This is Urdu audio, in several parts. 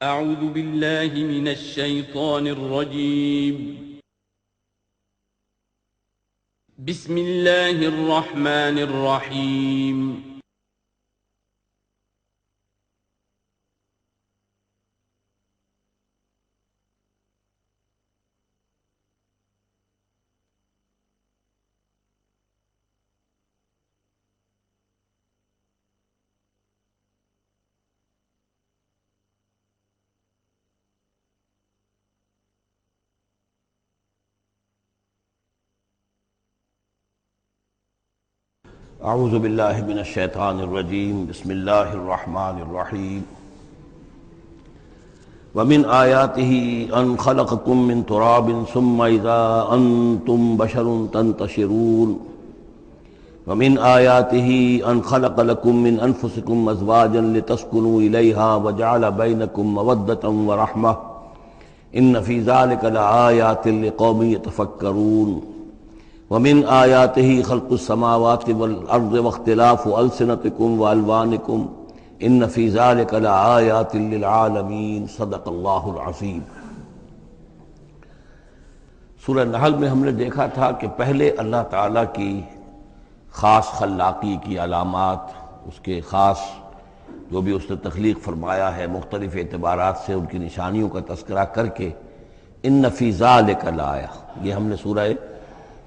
اعوذ باللہ من الشیطان الرجیم بسم اللہ الرحمن الرحیم اعوذ باللہ من الشیطان الرجیم بسم اللہ الرحمن الرحیم ومن آیاتہ ان خلقکم من تراب ثم اذا انتم بشر تنتشرون ومن آیاتہ ان خلق لکم من انفسکم ازواجا لتسکنوا الیہا وجعل بینکم مودۃ ورحمۃ ان فی ذلک لآیات لقوم یتفکرون ومن آیاتہ خلق السماوات والارض واختلاف السنتکم والوانکم ان فی ذلک لآیات للعالمین صدق اللہ العظیم۔ سورہ نحل میں ہم نے دیکھا تھا کہ پہلے اللہ تعالیٰ کی خاص خلاقی کی علامات، اس کے خاص جو بھی اس نے تخلیق فرمایا ہے مختلف اعتبارات سے ان کی نشانیوں کا تذکرہ کر کے ان فی ذلک لآیہ، یہ ہم نے سورہ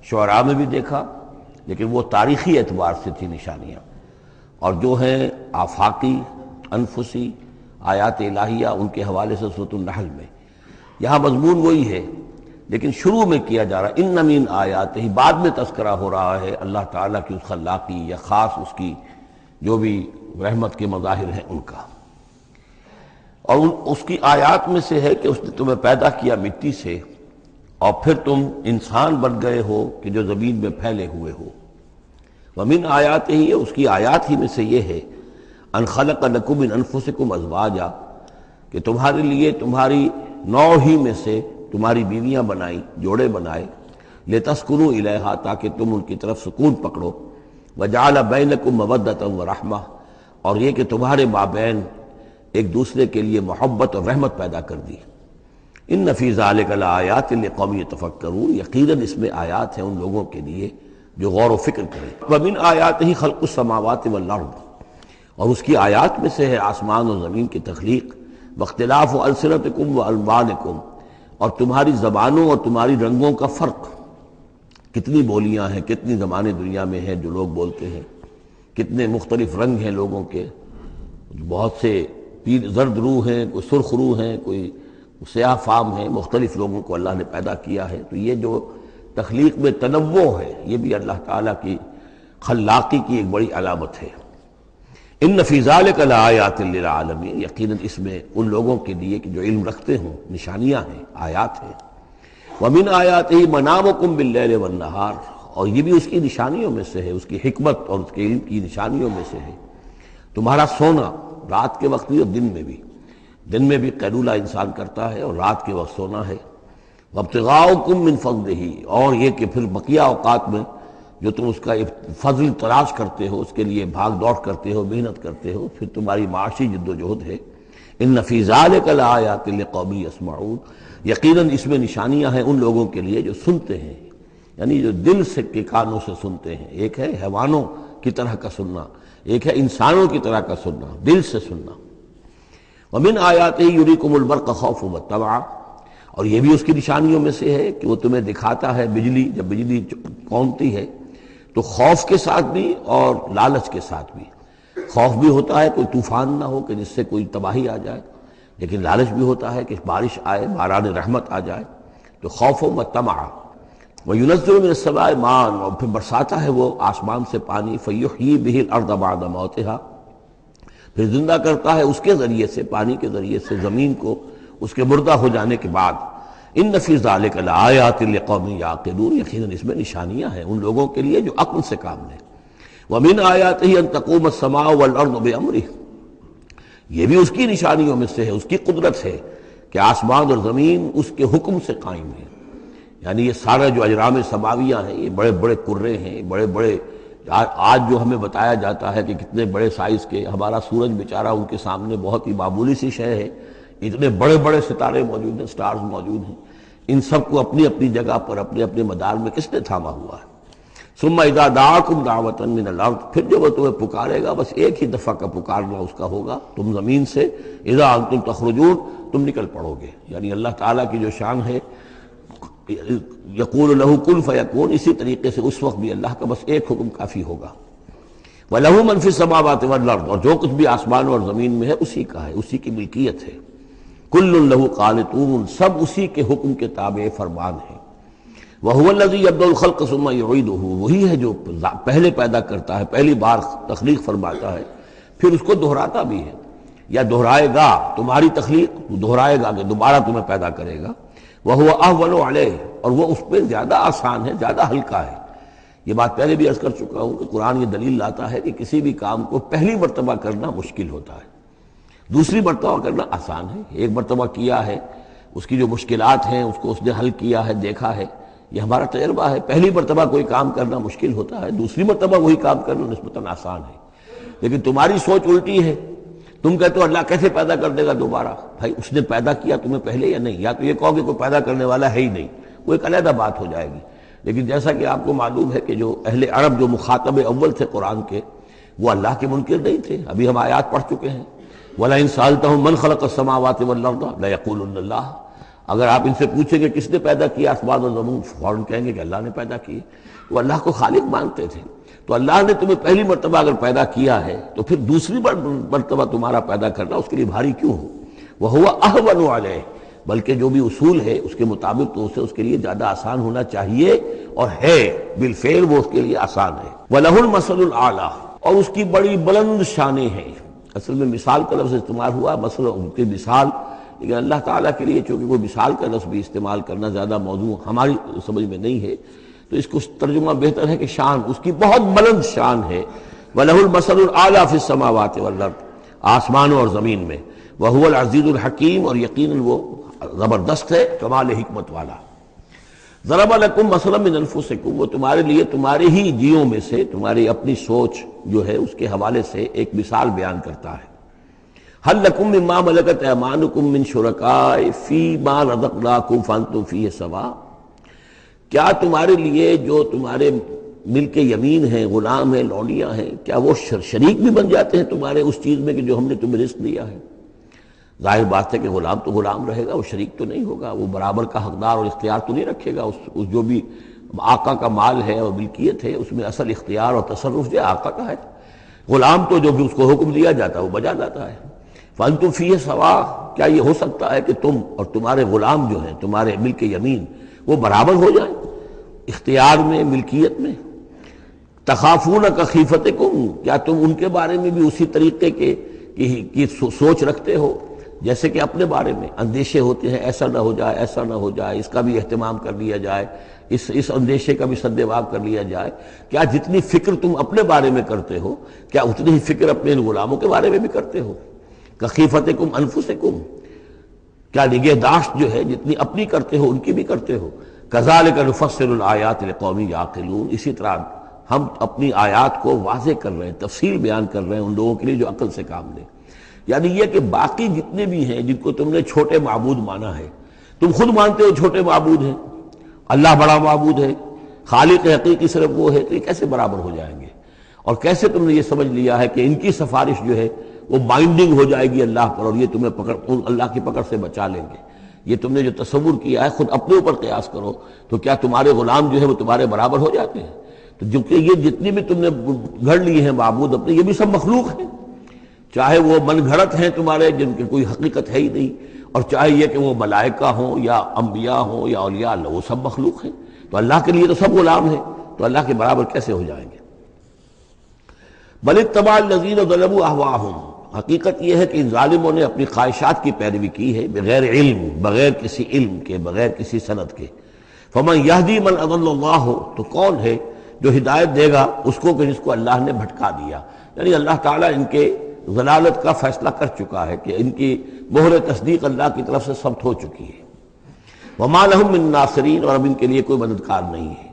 شعراء میں بھی دیکھا، لیکن وہ تاریخی اعتبار سے تھی نشانیاں، اور جو ہیں آفاقی انفسی آیات الہیہ ان کے حوالے سے سورۃ النحل میں یہاں مضمون وہی ہے، لیکن شروع میں کیا جا رہا ان من آیات ہی، بعد میں تذکرہ ہو رہا ہے اللہ تعالیٰ کی اس خلاقی یا خاص اس کی جو بھی رحمت کے مظاہر ہیں ان کا، اور اس کی آیات میں سے ہے کہ اس نے تمہیں پیدا کیا مٹی سے اور پھر تم انسان بن گئے ہو کہ جو زمین میں پھیلے ہوئے ہو۔ ومن آیات ہی، اس کی آیات ہی میں سے یہ ہے ان خلق لکم من انفسکم ازواجا، کہ تمہارے لیے تمہاری نوع ہی میں سے تمہاری بیویاں بنائیں، جوڑے بنائے، لتسکنوا الیہا، تاکہ تم ان کی طرف سکون پکڑو، وجعل بینکم مودۃ ورحمۃ، اور یہ کہ تمہارے مابین ایک دوسرے کے لیے محبت اور رحمت پیدا کر دی۔ ان فی ذلک لآیات لقوم یتفکرون، یقیناً اس میں آیات ہیں ان لوگوں کے لیے جو غور و فکر کریں۔ ومن آیاتہ خلق السماوات والارض، اور اس کی آیات میں سے ہے آسمان اور زمین کی تخلیق، واختلاف السنتکم والوانکم، اور تمہاری زبانوں اور تمہاری رنگوں کا فرق، کتنی بولیاں ہیں، کتنی زبانیں دنیا میں ہیں جو لوگ بولتے ہیں، کتنے مختلف رنگ ہیں لوگوں کے، بہت سے زرد روح ہیں، کوئی سرخ روح ہیں، کوئی سیاہ فام ہیں، مختلف لوگوں کو اللہ نے پیدا کیا ہے۔ تو یہ جو تخلیق میں تنوع ہے یہ بھی اللہ تعالیٰ کی خلاقی کی ایک بڑی علامت ہے۔ ان فی ذلک لآیات للعالمین، یقیناً اس میں ان لوگوں کے لیے کہ جو علم رکھتے ہوں نشانیاں ہیں، آیات ہیں۔ ومن آیاتہ منامکم باللیل والنہار، اور یہ بھی اس کی نشانیوں میں سے ہے، اس کی حکمت اور اس کے علم کی نشانیوں میں سے ہے تمہارا سونا، رات کے وقت بھی اور دن میں بھی، دن میں بھی قیلولہ انسان کرتا ہے اور رات کے وقت سونا ہے۔ وابتغاؤکم من فضلہ، اور یہ کہ پھر بقیہ اوقات میں جو تم اس کا فضل تلاش کرتے ہو، اس کے لیے بھاگ دوڑ کرتے ہو، محنت کرتے ہو، پھر تمہاری معاشی جد و جہد ہے۔ ان فی ذلک لآیات لقوم یسمعون، یقیناً اس میں نشانیاں ہیں ان لوگوں کے لیے جو سنتے ہیں، یعنی جو دل سے کے کانوں سے سنتے ہیں۔ ایک ہے حیوانوں کی طرح کا سننا، ایک ہے انسانوں کی طرح کا سننا، دل سے سننا۔ ومن آیاتہ یریکم البرق خوفا وطمعا، اور یہ بھی اس کی نشانیوں میں سے ہے کہ وہ تمہیں دکھاتا ہے بجلی، جب بجلی کونتی ہے تو خوف کے ساتھ بھی اور لالچ کے ساتھ بھی۔ خوف بھی ہوتا ہے کوئی طوفان نہ ہو کہ جس سے کوئی تباہی آ جائے، لیکن لالچ بھی ہوتا ہے کہ بارش آئے، باران رحمت آ جائے، تو خوف و طمعا۔ وینزل من السماء ماء، اور پھر برساتا ہے وہ آسمان سے پانی، فیحیی بہ الارض بعد موتہا، پھر زندہ کرتا ہے اس کے ذریعے سے، پانی کے ذریعے سے زمین کو اس کے مردہ ہو جانے کے بعد۔ ان فی ذلک لآیات لقوم یعقلون، یقیناً اس میں نشانیاں ہیں ان لوگوں کے لیے جو عقل سے کام لیں۔ ومن آیاتہ ان تقوم السماء والارض بامرہ، یہ بھی اس کی نشانیوں میں سے ہے، اس کی قدرت ہے کہ آسمان اور زمین اس کے حکم سے قائم ہے۔ یعنی یہ سارا جو اجرام سماویہ ہیں، یہ بڑے بڑے کرے ہیں، بڑے بڑے، آج جو ہمیں بتایا جاتا ہے کہ کتنے بڑے سائز کے، ہمارا سورج بیچارہ ان کے سامنے بہت ہی معمولی سی شے ہے، اتنے بڑے بڑے ستارے موجود ہیں، سٹارز موجود ہیں، ان سب کو اپنی اپنی جگہ پر اپنے اپنے مدار میں کس نے تھاما ہوا ہے؟ ثم اذا دعاکم دعوۃ من الارض، پھر جب وہ تمہیں پکارے گا، بس ایک ہی دفعہ کا پکارنا اس کا ہوگا، تم زمین سے اذا انتم تخرجون، تم نکل پڑو گے۔ یعنی اللہ تعالیٰ کی جو شان ہے یقول لہ کن فیکون، اسی طریقے سے اس وقت بھی اللہ کا بس ایک حکم کافی ہوگا۔ وَلَهُ مَن فِي السَّمَاوَاتِ وَالْأَرْضِ، اور جو کچھ بھی آسمان اور زمین میں ہے اسی کا ہے، اسی کی ملکیت ہے۔ كُلٌّ لَهُ قَانِتُونَ، سب اسی کے حکم کے تابع فرمان ہیں۔ وَهُوَ الَّذِي يَبْدَأُ الْخَلْقَ ثُمَّ يُعِيدُهُ، وہی ہے جو پہلے پیدا کرتا ہے، پہلی بار تخلیق فرماتا ہے، پھر اس کو دہراتا بھی ہے، یا دہرائے گا، تمہاری تخلیق دہرائے گا کہ دوبارہ تمہیں پیدا کرے گا۔ وَهُوَ أَهْوَنُ عَلَيْهِ، اور وہ اس پہ زیادہ آسان ہے، زیادہ ہلکا ہے۔ یہ بات پہلے بھی عرض کر چکا ہوں کہ قرآن یہ دلیل لاتا ہے کہ کسی بھی کام کو پہلی مرتبہ کرنا مشکل ہوتا ہے، دوسری مرتبہ کرنا آسان ہے۔ ایک مرتبہ کیا ہے، اس کی جو مشکلات ہیں اس کو اس نے حل کیا ہے، دیکھا ہے، یہ ہمارا تجربہ ہے۔ پہلی مرتبہ کوئی کام کرنا مشکل ہوتا ہے، دوسری مرتبہ وہی کام کرنا نسبتاً آسان ہے۔ لیکن تمہاری سوچ الٹی ہے، تم کہتے ہو اللہ کیسے پیدا کر دے گا دوبارہ؟ بھائی اس نے پیدا کیا تمہیں پہلے یا نہیں؟ یا تو یہ کہو کہ کوئی پیدا کرنے والا ہے ہی نہیں، وہ ایک علیحدہ بات ہو جائے گی۔ لیکن جیسا کہ آپ کو معلوم ہے کہ جو اہل عرب جو مخاطب اول تھے قرآن کے، وہ اللہ کے منکر نہیں تھے۔ ابھی ہم آیات پڑھ چکے ہیں، وَلَئِن سَأَلْتَهُم مَّن خَلَقَ السَّمَاوَاتِ وَالْأَرْضَ لَيَقُولُنَّ اللَّهُ، اگر آپ ان سے پوچھیں کہ کس نے پیدا کیا آسمان و زمین، فوراً کہیں گے کہ اللہ نے پیدا کی۔ وہ اللہ کو خالق مانتے تھے۔ تو اللہ نے تمہیں پہلی مرتبہ اگر پیدا کیا ہے تو پھر دوسری مرتبہ تمہارا پیدا کرنا اس کے لیے بھاری کیوں ہو؟ وَهُوَ أَهْوَنُ عَلَيْهِ، بلکہ جو بھی اصول ہے اس کے مطابق تو اسے اس کے لیے زیادہ آسان ہونا چاہیے، اور ہے بالفعل وہ اس کے لیے آسان ہے۔ وَلَهُ الْمَثَلُ الْأَعْلَىٰ، اور اس کی بڑی بلند شانیں ہیں۔ اصل میں مثال کا لفظ استعمال ہوا، مثلا ان کی مثال، لیکن اللہ تعالیٰ کے لیے چونکہ کوئی مثال کا لفظ بھی استعمال کرنا زیادہ موضوع ہماری سمجھ میں نہیں ہے، تو اس کو ترجمہ بہتر ہے کہ شان، اس کی بہت بلند شان ہے۔ وَلَهُ الْمَثَلُ الْأَعْلَىٰ فِي السَّمَاوَاتِ وَالْأَرْضِ، آسمانوں اور زمین میں۔ وَهُوَ الْعَزِيزُ الْحَكِيمُ، اور یقیناً وہ زبردست ہے، کمال حکمت والا۔ ضرب لکم مثلا من انفسکم، وہ تمہارے لیے تمہارے ہی جیوں میں سے، تمہاری اپنی سوچ جو ہے اس کے حوالے سے ایک مثال بیان کرتا ہے۔ هل لکم مما ملکت ایمانکم من شرکاء فیما رزقناکم فانتم فیہ سواء، کیا تمہارے لیے جو تمہارے ملک یمین ہیں، غلام ہیں، لونڈیاں ہیں، کیا وہ شریک بھی بن جاتے ہیں تمہارے اس چیز میں کہ جو ہم نے تمہیں رزق دیا ہے؟ ظاہر بات ہے کہ غلام تو غلام رہے گا، وہ شریک تو نہیں ہوگا، وہ برابر کا حقدار اور اختیار تو نہیں رکھے گا۔ اس جو بھی آقا کا مال ہے اور ملکیت ہے اس میں اصل اختیار اور تصرف جو آقا کا ہے۔ غلام تو جو بھی اس کو حکم دیا جاتا ہے وہ بجا جاتا ہے۔ فَأَنْتُمْ فِيهِ سَوَاءٌ، کیا یہ ہو سکتا ہے کہ تم اور تمہارے غلام جو ہیں، تمہارے ملک یمین، وہ برابر ہو جائیں اختیار میں، ملکیت میں؟ تخافون کخیفتکم، کیا تم ان کے بارے میں بھی اسی طریقے کی سوچ رکھتے ہو جیسے کہ اپنے بارے میں اندیشے ہوتے ہیں، ایسا نہ ہو جائے، ایسا نہ ہو جائے، اس کا بھی اہتمام کر لیا جائے، اس اندیشے کا بھی سدباب کر لیا جائے؟ کیا جتنی فکر تم اپنے بارے میں کرتے ہو، کیا اتنی ہی فکر اپنے ان غلاموں کے بارے میں بھی کرتے ہو؟ کخیفتکم انفسکم، کیا نگہداشت جو ہے جتنی اپنی کرتے ہو ان کی بھی کرتے ہو؟ کذالک نفصل الآیات لقوم یعقلون، اسی طرح ہم اپنی آیات کو واضح کر رہے ہیں، تفصیل بیان کر رہے ہیں ان لوگوں کے لیے جو عقل سے کام لیں۔ یعنی یہ کہ باقی جتنے بھی ہیں جن کو تم نے چھوٹے معبود مانا ہے، تم خود مانتے ہو چھوٹے معبود ہیں، اللہ بڑا معبود ہے، خالق حقیقی صرف وہ ہے، تو یہ کیسے برابر ہو جائیں گے؟ اور کیسے تم نے یہ سمجھ لیا ہے کہ ان کی سفارش جو ہے وہ بائنڈنگ ہو جائے گی اللہ پر، اور یہ تمہیں اللہ کی پکڑ سے بچا لیں گے؟ یہ تم نے جو تصور کیا ہے خود اپنے اوپر قیاس کرو، تو کیا تمہارے غلام جو ہے وہ تمہارے برابر ہو جاتے ہیں؟ تو جو کہ یہ جتنی بھی تم نے گھڑ لی ہیں معبود اپنے، یہ بھی سب مخلوق ہیں، چاہے وہ من گھڑت ہیں تمہارے جن کی کوئی حقیقت ہے ہی نہیں، اور چاہے یہ کہ وہ ملائکہ ہوں یا انبیاء ہوں یا اولیاء اللہ، وہ سب مخلوق ہیں۔ تو اللہ کے لیے تو سب غلام ہیں، تو اللہ کے برابر کیسے ہو جائیں گے؟ بل اتبع الذین ظلموا اہواءہم، حقیقت یہ ہے کہ ان ظالموں نے اپنی خواہشات کی پیروی کی ہے، بغیر علم، بغیر کسی علم کے، بغیر کسی سند کے۔ فمن یہدی من اضل اللہ، تو کون ہے جو ہدایت دے گا اس کو کہ جس کو اللہ نے بھٹکا دیا؟ یعنی اللہ تعالیٰ ان کے ضلالت کا فیصلہ کر چکا ہے کہ ان کی مہر تصدیق اللہ کی طرف سے ثبت ہو چکی ہے۔ وما لهم من ناصرین، اور اب ان کے لیے کوئی مددگار نہیں ہے۔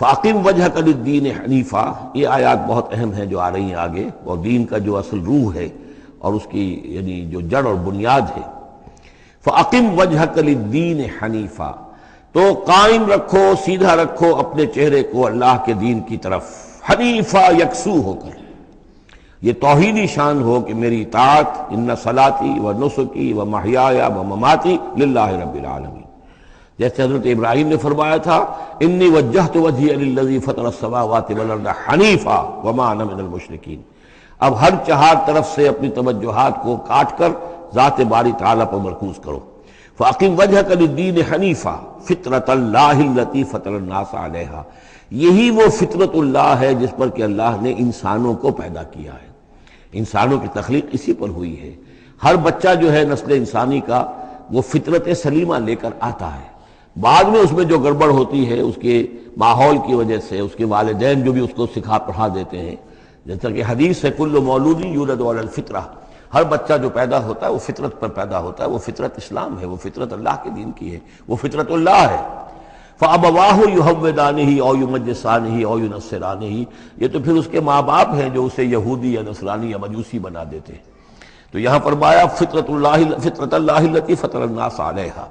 فاقم وجہک للدین حنیفا، یہ آیات بہت اہم ہیں جو آ رہی ہیں آگے، اور دین کا جو اصل روح ہے اور اس کی یعنی جو جڑ اور بنیاد ہے، فَأَقِمْ وَجْهَكَ لِلدِّينِ حَنِيفًا، تو قائم رکھو، سیدھا رکھو اپنے چہرے کو اللہ کے دین کی طرف، حنیفا، یکسو ہو کر۔ یہ توحیدی شان ہو کہ میری اطاعت، ان صلاتی و نسکی و محیایا و مماتی للہ رب العالمین، جیسے حضرت ابراہیم نے فرمایا تھا انی وجہت وجہی للذی فطر السماوات والارض حنیفا وما انا من المشرکین۔ اب ہر چہار طرف سے اپنی توجہات کو کاٹ کر ذات باری تعالیٰ پر مرکوز کرو۔ فَأَقِمْ وَجْهَكَ لِلدِّينِ حَنِيفًا فِطْرَةَ اللَّهِ الَّتِي فَطَرَ النَّاسَ عَلَيْهَا، یہی وہ فطرت اللہ ہے جس پر کہ اللہ نے انسانوں کو پیدا کیا ہے۔ انسانوں کی تخلیق اسی پر ہوئی ہے۔ ہر بچہ جو ہے نسل انسانی کا وہ فطرت سلیمہ لے کر آتا ہے، بعد میں اس میں جو گڑبڑ ہوتی ہے اس کے ماحول کی وجہ سے، اس کے والدین جو بھی اس کو سکھا پڑھا دیتے ہیں، جیسا کہ حدیث ہے کل مولود یولد علی الفطرہ، ہر بچہ جو پیدا ہوتا ہے وہ فطرت پر پیدا ہوتا ہے، وہ فطرت اسلام ہے، وہ فطرت اللہ کے دین کی ہے، وہ فطرت اللہ ہے۔ فَأَبَوَاهُ يُهَوِّدَانِهِ أَوْ يُمَجِّسَانِهِ أَوْ يُنَصِّرَانِهِ، یہ تو پھر اس کے ماں باپ ہیں جو اسے یہودی یا نصرانی یا مجوسی بنا دیتے ہیں۔ تو یہاں فرمایا فطرت اللہ التي فطر الناس علیہا،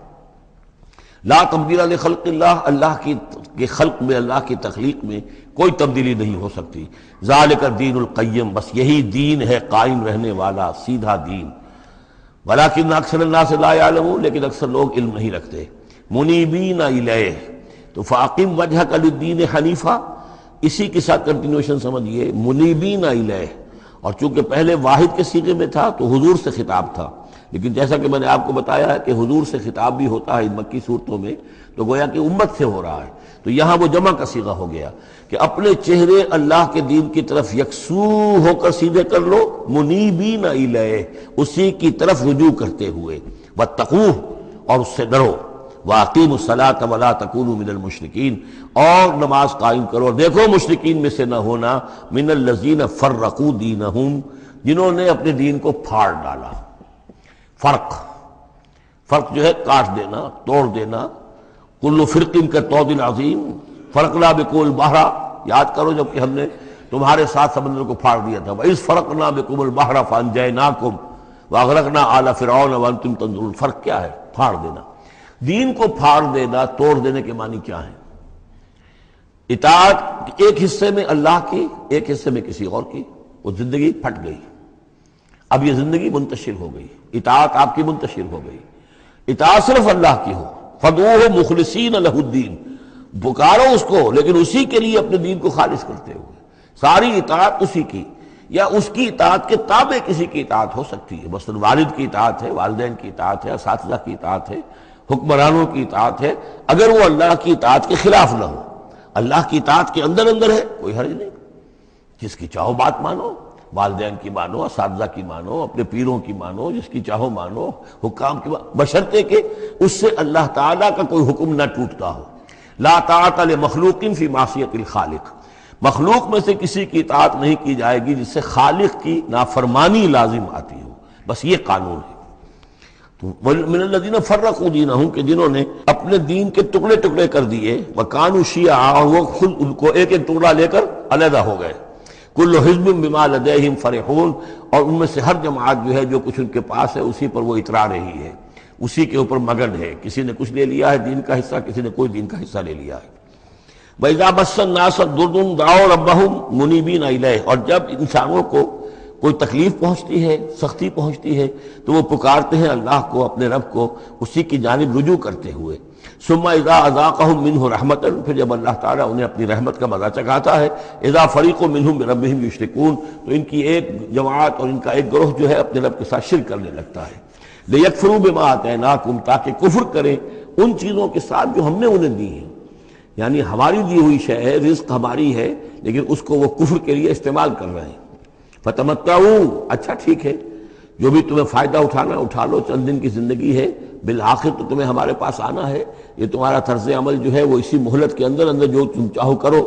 لا تبدیل لخلق اللہ، اللہ کی خلق میں، اللہ کی تخلیق میں کوئی تبدیلی نہیں ہو سکتی۔ ذالک الدین القیم، بس یہی دین ہے قائم رہنے والا سیدھا دین۔ ولکن اکثر الناس لا یعلمون، لیکن اکثر لوگ علم نہیں رکھتے۔ منیبین الیہ، تو فاقم وجہک للدین حنیفا، اسی کے ساتھ کنٹینیوشن سمجھیے، منیبین الیہ، اور چونکہ پہلے واحد کے صیغے میں تھا تو حضور سے خطاب تھا، لیکن جیسا کہ میں نے آپ کو بتایا ہے کہ حضور سے خطاب بھی ہوتا ہے ان مکی صورتوں میں، تو گویا کہ امت سے ہو رہا ہے، تو یہاں وہ جمع کا صیغہ ہو گیا کہ اپنے چہرے اللہ کے دین کی طرف یکسو ہو کر سیدھے کر لو، منیبین الیہ، اسی کی طرف رجوع کرتے ہوئے، واتقوہ، اور اس سے ڈرو، واقیموا الصلاۃ ولا تکونوا من المشرکین، اور نماز قائم کرو، اور دیکھو مشرکین میں سے نہ ہونا، من الذین فرقوا دینہم، جنہوں نے اپنے دین کو پھاڑ ڈالا۔ فرق جو ہے کاٹ دینا، توڑ دینا، کل فرق کا طود عظیم، فرقنا بکم البحر، یاد کرو جب کہ ہم نے تمہارے ساتھ سمندر کو پھاڑ دیا تھا، وَإِذْ فَرَقْنَا بِكُمُ الْبَحْرَ فَأَنْجَيْنَاكُمْ وَأَغْرَقْنَا آلَ فِرْعَوْنَ وَأَنْتُمْ تَنظُرُونَ۔ فرق کیا ہے؟ پھاڑ دینا۔ دین کو پھاڑ دینا، توڑ دینے کے معنی کیا ہیں؟ اطاعت ایک حصے میں اللہ کی، ایک حصے میں کسی اور کی، وہ زندگی پھٹ گئی، اب یہ زندگی منتشر ہو گئی، اطاعت آپ کی منتشر ہو گئی۔ اطاعت صرف اللہ کی ہو، فَدْعُوهُ مُخْلِصِينَ لَهُ الدِّينَ، پکارو اس کو لیکن اسی کے لیے اپنے دین کو خالص کرتے ہوئے، ساری اطاعت اسی کی، یا اس کی اطاعت کے تابع کسی کی اطاعت ہو سکتی ہے، مثلا والد کی اطاعت ہے، والدین کی اطاعت ہے، اساتذہ کی اطاعت ہے، حکمرانوں کی اطاعت ہے، اگر وہ اللہ کی اطاعت کے خلاف نہ ہو، اللہ کی اطاعت کے اندر اندر ہے کوئی حرج نہیں، جس کی چاہو بات مانو، والدین کی مانو، اساتذہ کی مانو، اپنے پیروں کی مانو، جس کی چاہو مانو، حکام کی مانو، بشرطے کہ اس سے اللہ تعالیٰ کا کوئی حکم نہ ٹوٹتا ہو۔ لا طاعت لمخلوق فی معصیت الخالق، مخلوق میں سے کسی کی اطاعت نہیں کی جائے گی جس سے خالق کی نافرمانی لازم آتی ہو، بس یہ قانون ہے۔ تو من الذین فرقوا دینہم، کہ جنہوں نے اپنے دین کے ٹکڑے ٹکڑے کر دیے، وکانوا شیعا، وہ خود ان کو ایک ایک ٹکڑا لے کر علیحدہ ہو گئے، کل حزب بما لدیہم فرحون، اور ان میں سے ہر جماعت جو ہے جو کچھ ان کے پاس ہے اسی پر وہ اترا رہی ہے، اسی کے اوپر مگن ہے، کسی نے کچھ لے لیا ہے دین کا حصہ، کسی نے کوئی دین کا حصہ لے لیا ہے۔ وَإِذَا مَسَّ النَّاسَ ضُرٌّ دَعَوْا رَبَّهُمْ مُنِيبِينَ إِلَيْهِ، اور جب انسانوں کو کوئی تکلیف پہنچتی ہے، سختی پہنچتی ہے، تو وہ پکارتے ہیں اللہ کو، اپنے رب کو، اسی کی جانب رجوع کرتے ہوئے۔ ثم اذا اذاقهم منه رحمتا، پھر جب اللہ تعالیٰ انہیں اپنی رحمت کا مزہ چکھاتا ہے، اذا فریق منهم بربهم یشرکون، تو ان کی ایک جماعت اور ان کا ایک گروہ جو ہے اپنے رب کے ساتھ شرک کرنے لگتا ہے۔ لیکفروا بما آتیناکم، تاکہ کفر کریں ان چیزوں کے ساتھ جو ہم نے انہیں دی ہیں، یعنی ہماری دی ہوئی شے ہے، رزق ہماری ہے، لیکن اس کو وہ کفر کے لیے استعمال کر رہے ہیں۔ فتمتعوا، اچھا ٹھیک ہے، جو بھی تمہیں فائدہ اٹھانا اٹھا لو، چند دن کی زندگی ہے، بالآخر تو تمہیں ہمارے پاس آنا ہے، یہ تمہارا طرز عمل جو ہے وہ اسی مہلت کے اندر اندر جو تم چاہو کرو،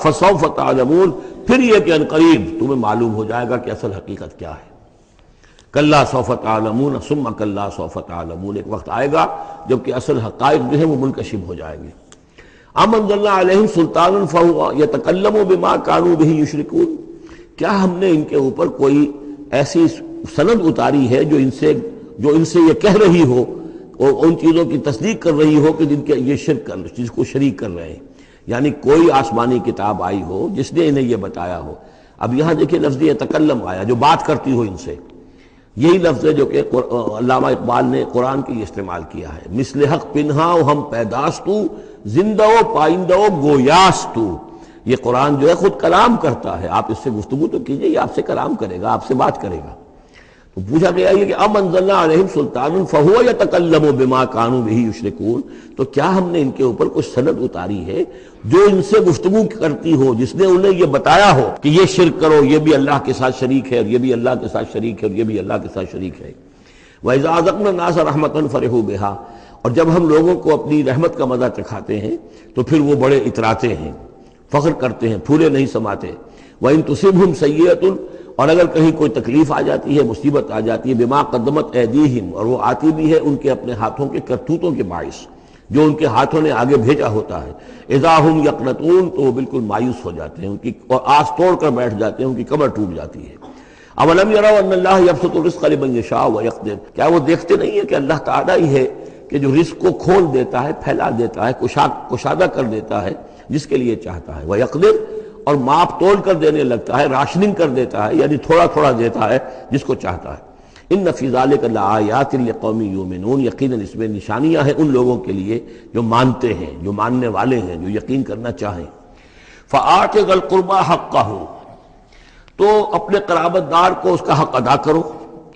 فسوف تعلمون، پھر یہ کہ عنقریب تمہیں معلوم ہو جائے گا کہ اصل حقیقت کیا ہے۔ کلا سوف تعلمون ثم کلا سوف تعلمون، ایک وقت آئے گا جب کہ اصل حقائق جو ہے وہ منکشف ہو جائیں گے۔ ام انزلنا علیہم سلطانا فہو یتکلم بما کانوا بہ یشرکون، کیا ہم نے ان کے اوپر کوئی ایسی سند اتاری ہے جو ان سے جو ان سے یہ کہہ رہی ہو اور ان چیزوں کی تصدیق کر رہی ہو کہ جن کے یہ شرک کر جس کو شریک کر رہے ہیں، یعنی کوئی آسمانی کتاب آئی ہو جس نے انہیں یہ بتایا ہو۔ اب یہاں دیکھیں لفظ یتکلم آیا، جو بات کرتی ہو ان سے، یہی لفظ ہے جو کہ علامہ اقبال نے قرآن کے لیے استعمال کیا ہے۔ مثل حق پنہا ہم پیداستو، زندہ و پائندہ و گویاستو۔ یہ قرآن جو ہے خود کلام کرتا ہے، آپ اس سے گفتگو تو کیجئے، یہ آپ سے کلام کرے گا، آپ سے بات کرے گا۔ تو پوچھا گیا یہ کہ ام انزلنا علیہم سلطان فہو یتکلم بما کانوا بہ یشرکون، تو کیا ہم نے ان کے اوپر کچھ سند اتاری ہے جو ان سے گفتگو کرتی ہو، جس نے انہیں یہ بتایا ہو کہ یہ شرک کرو، یہ بھی اللہ کے ساتھ شریک ہے، اور یہ بھی اللہ کے ساتھ شریک ہے، اور یہ بھی اللہ کے ساتھ شریک ہے۔ وَإِذَا أَذَقْنَا النَّاسَ رَحْمَةً فَرِحُوا بِهَا، اور جب ہم لوگوں کو اپنی رحمت کا مزہ چکھاتے ہیں تو پھر وہ بڑے اتراتے ہیں، فخر کرتے ہیں، پھولے نہیں سماتے۔ وَإِن تُصِبْهُمْ سَيِّئَةٌ، اور اگر کہیں کوئی تکلیف آ جاتی ہے، مصیبت آ جاتی ہے، بما قدمت ایدیہم، اور وہ آتی بھی ہے ان کے اپنے ہاتھوں کے کرتوتوں کے باعث، جو ان کے ہاتھوں نے آگے بھیجا ہوتا ہے، اذا ہم یقنطون، تو وہ بالکل مایوس ہو جاتے ہیں، ان کی اور آس توڑ کر بیٹھ جاتے ہیں، ان کی کمر ٹوٹ جاتی ہے۔ اولم یروا ان اللہ یبسط الرزق لمن یشاء ویقدر، کیا وہ دیکھتے نہیں ہیں کہ اللہ تعالیٰ ہی ہے کہ جو رزق کو کھول دیتا ہے، پھیلا دیتا ہے، کشادہ کر دیتا ہے جس کے لیے چاہتا ہے، ویقدر، اور ماپ توڑ کر دینے لگتا ہے، راشننگ کر دیتا ہے، یعنی تھوڑا تھوڑا دیتا ہے جس کو چاہتا ہے۔ ان فی ذلک لآیات لقوم یؤمنون، یقیناً اس میں نشانیاں ہیں ان لوگوں کے لیے جو مانتے ہیں، جو ماننے والے ہیں، جو یقین کرنا چاہیں۔ فآت ذی القربى حقہ، تو اپنے قرابت دار کو اس کا حق ادا کرو،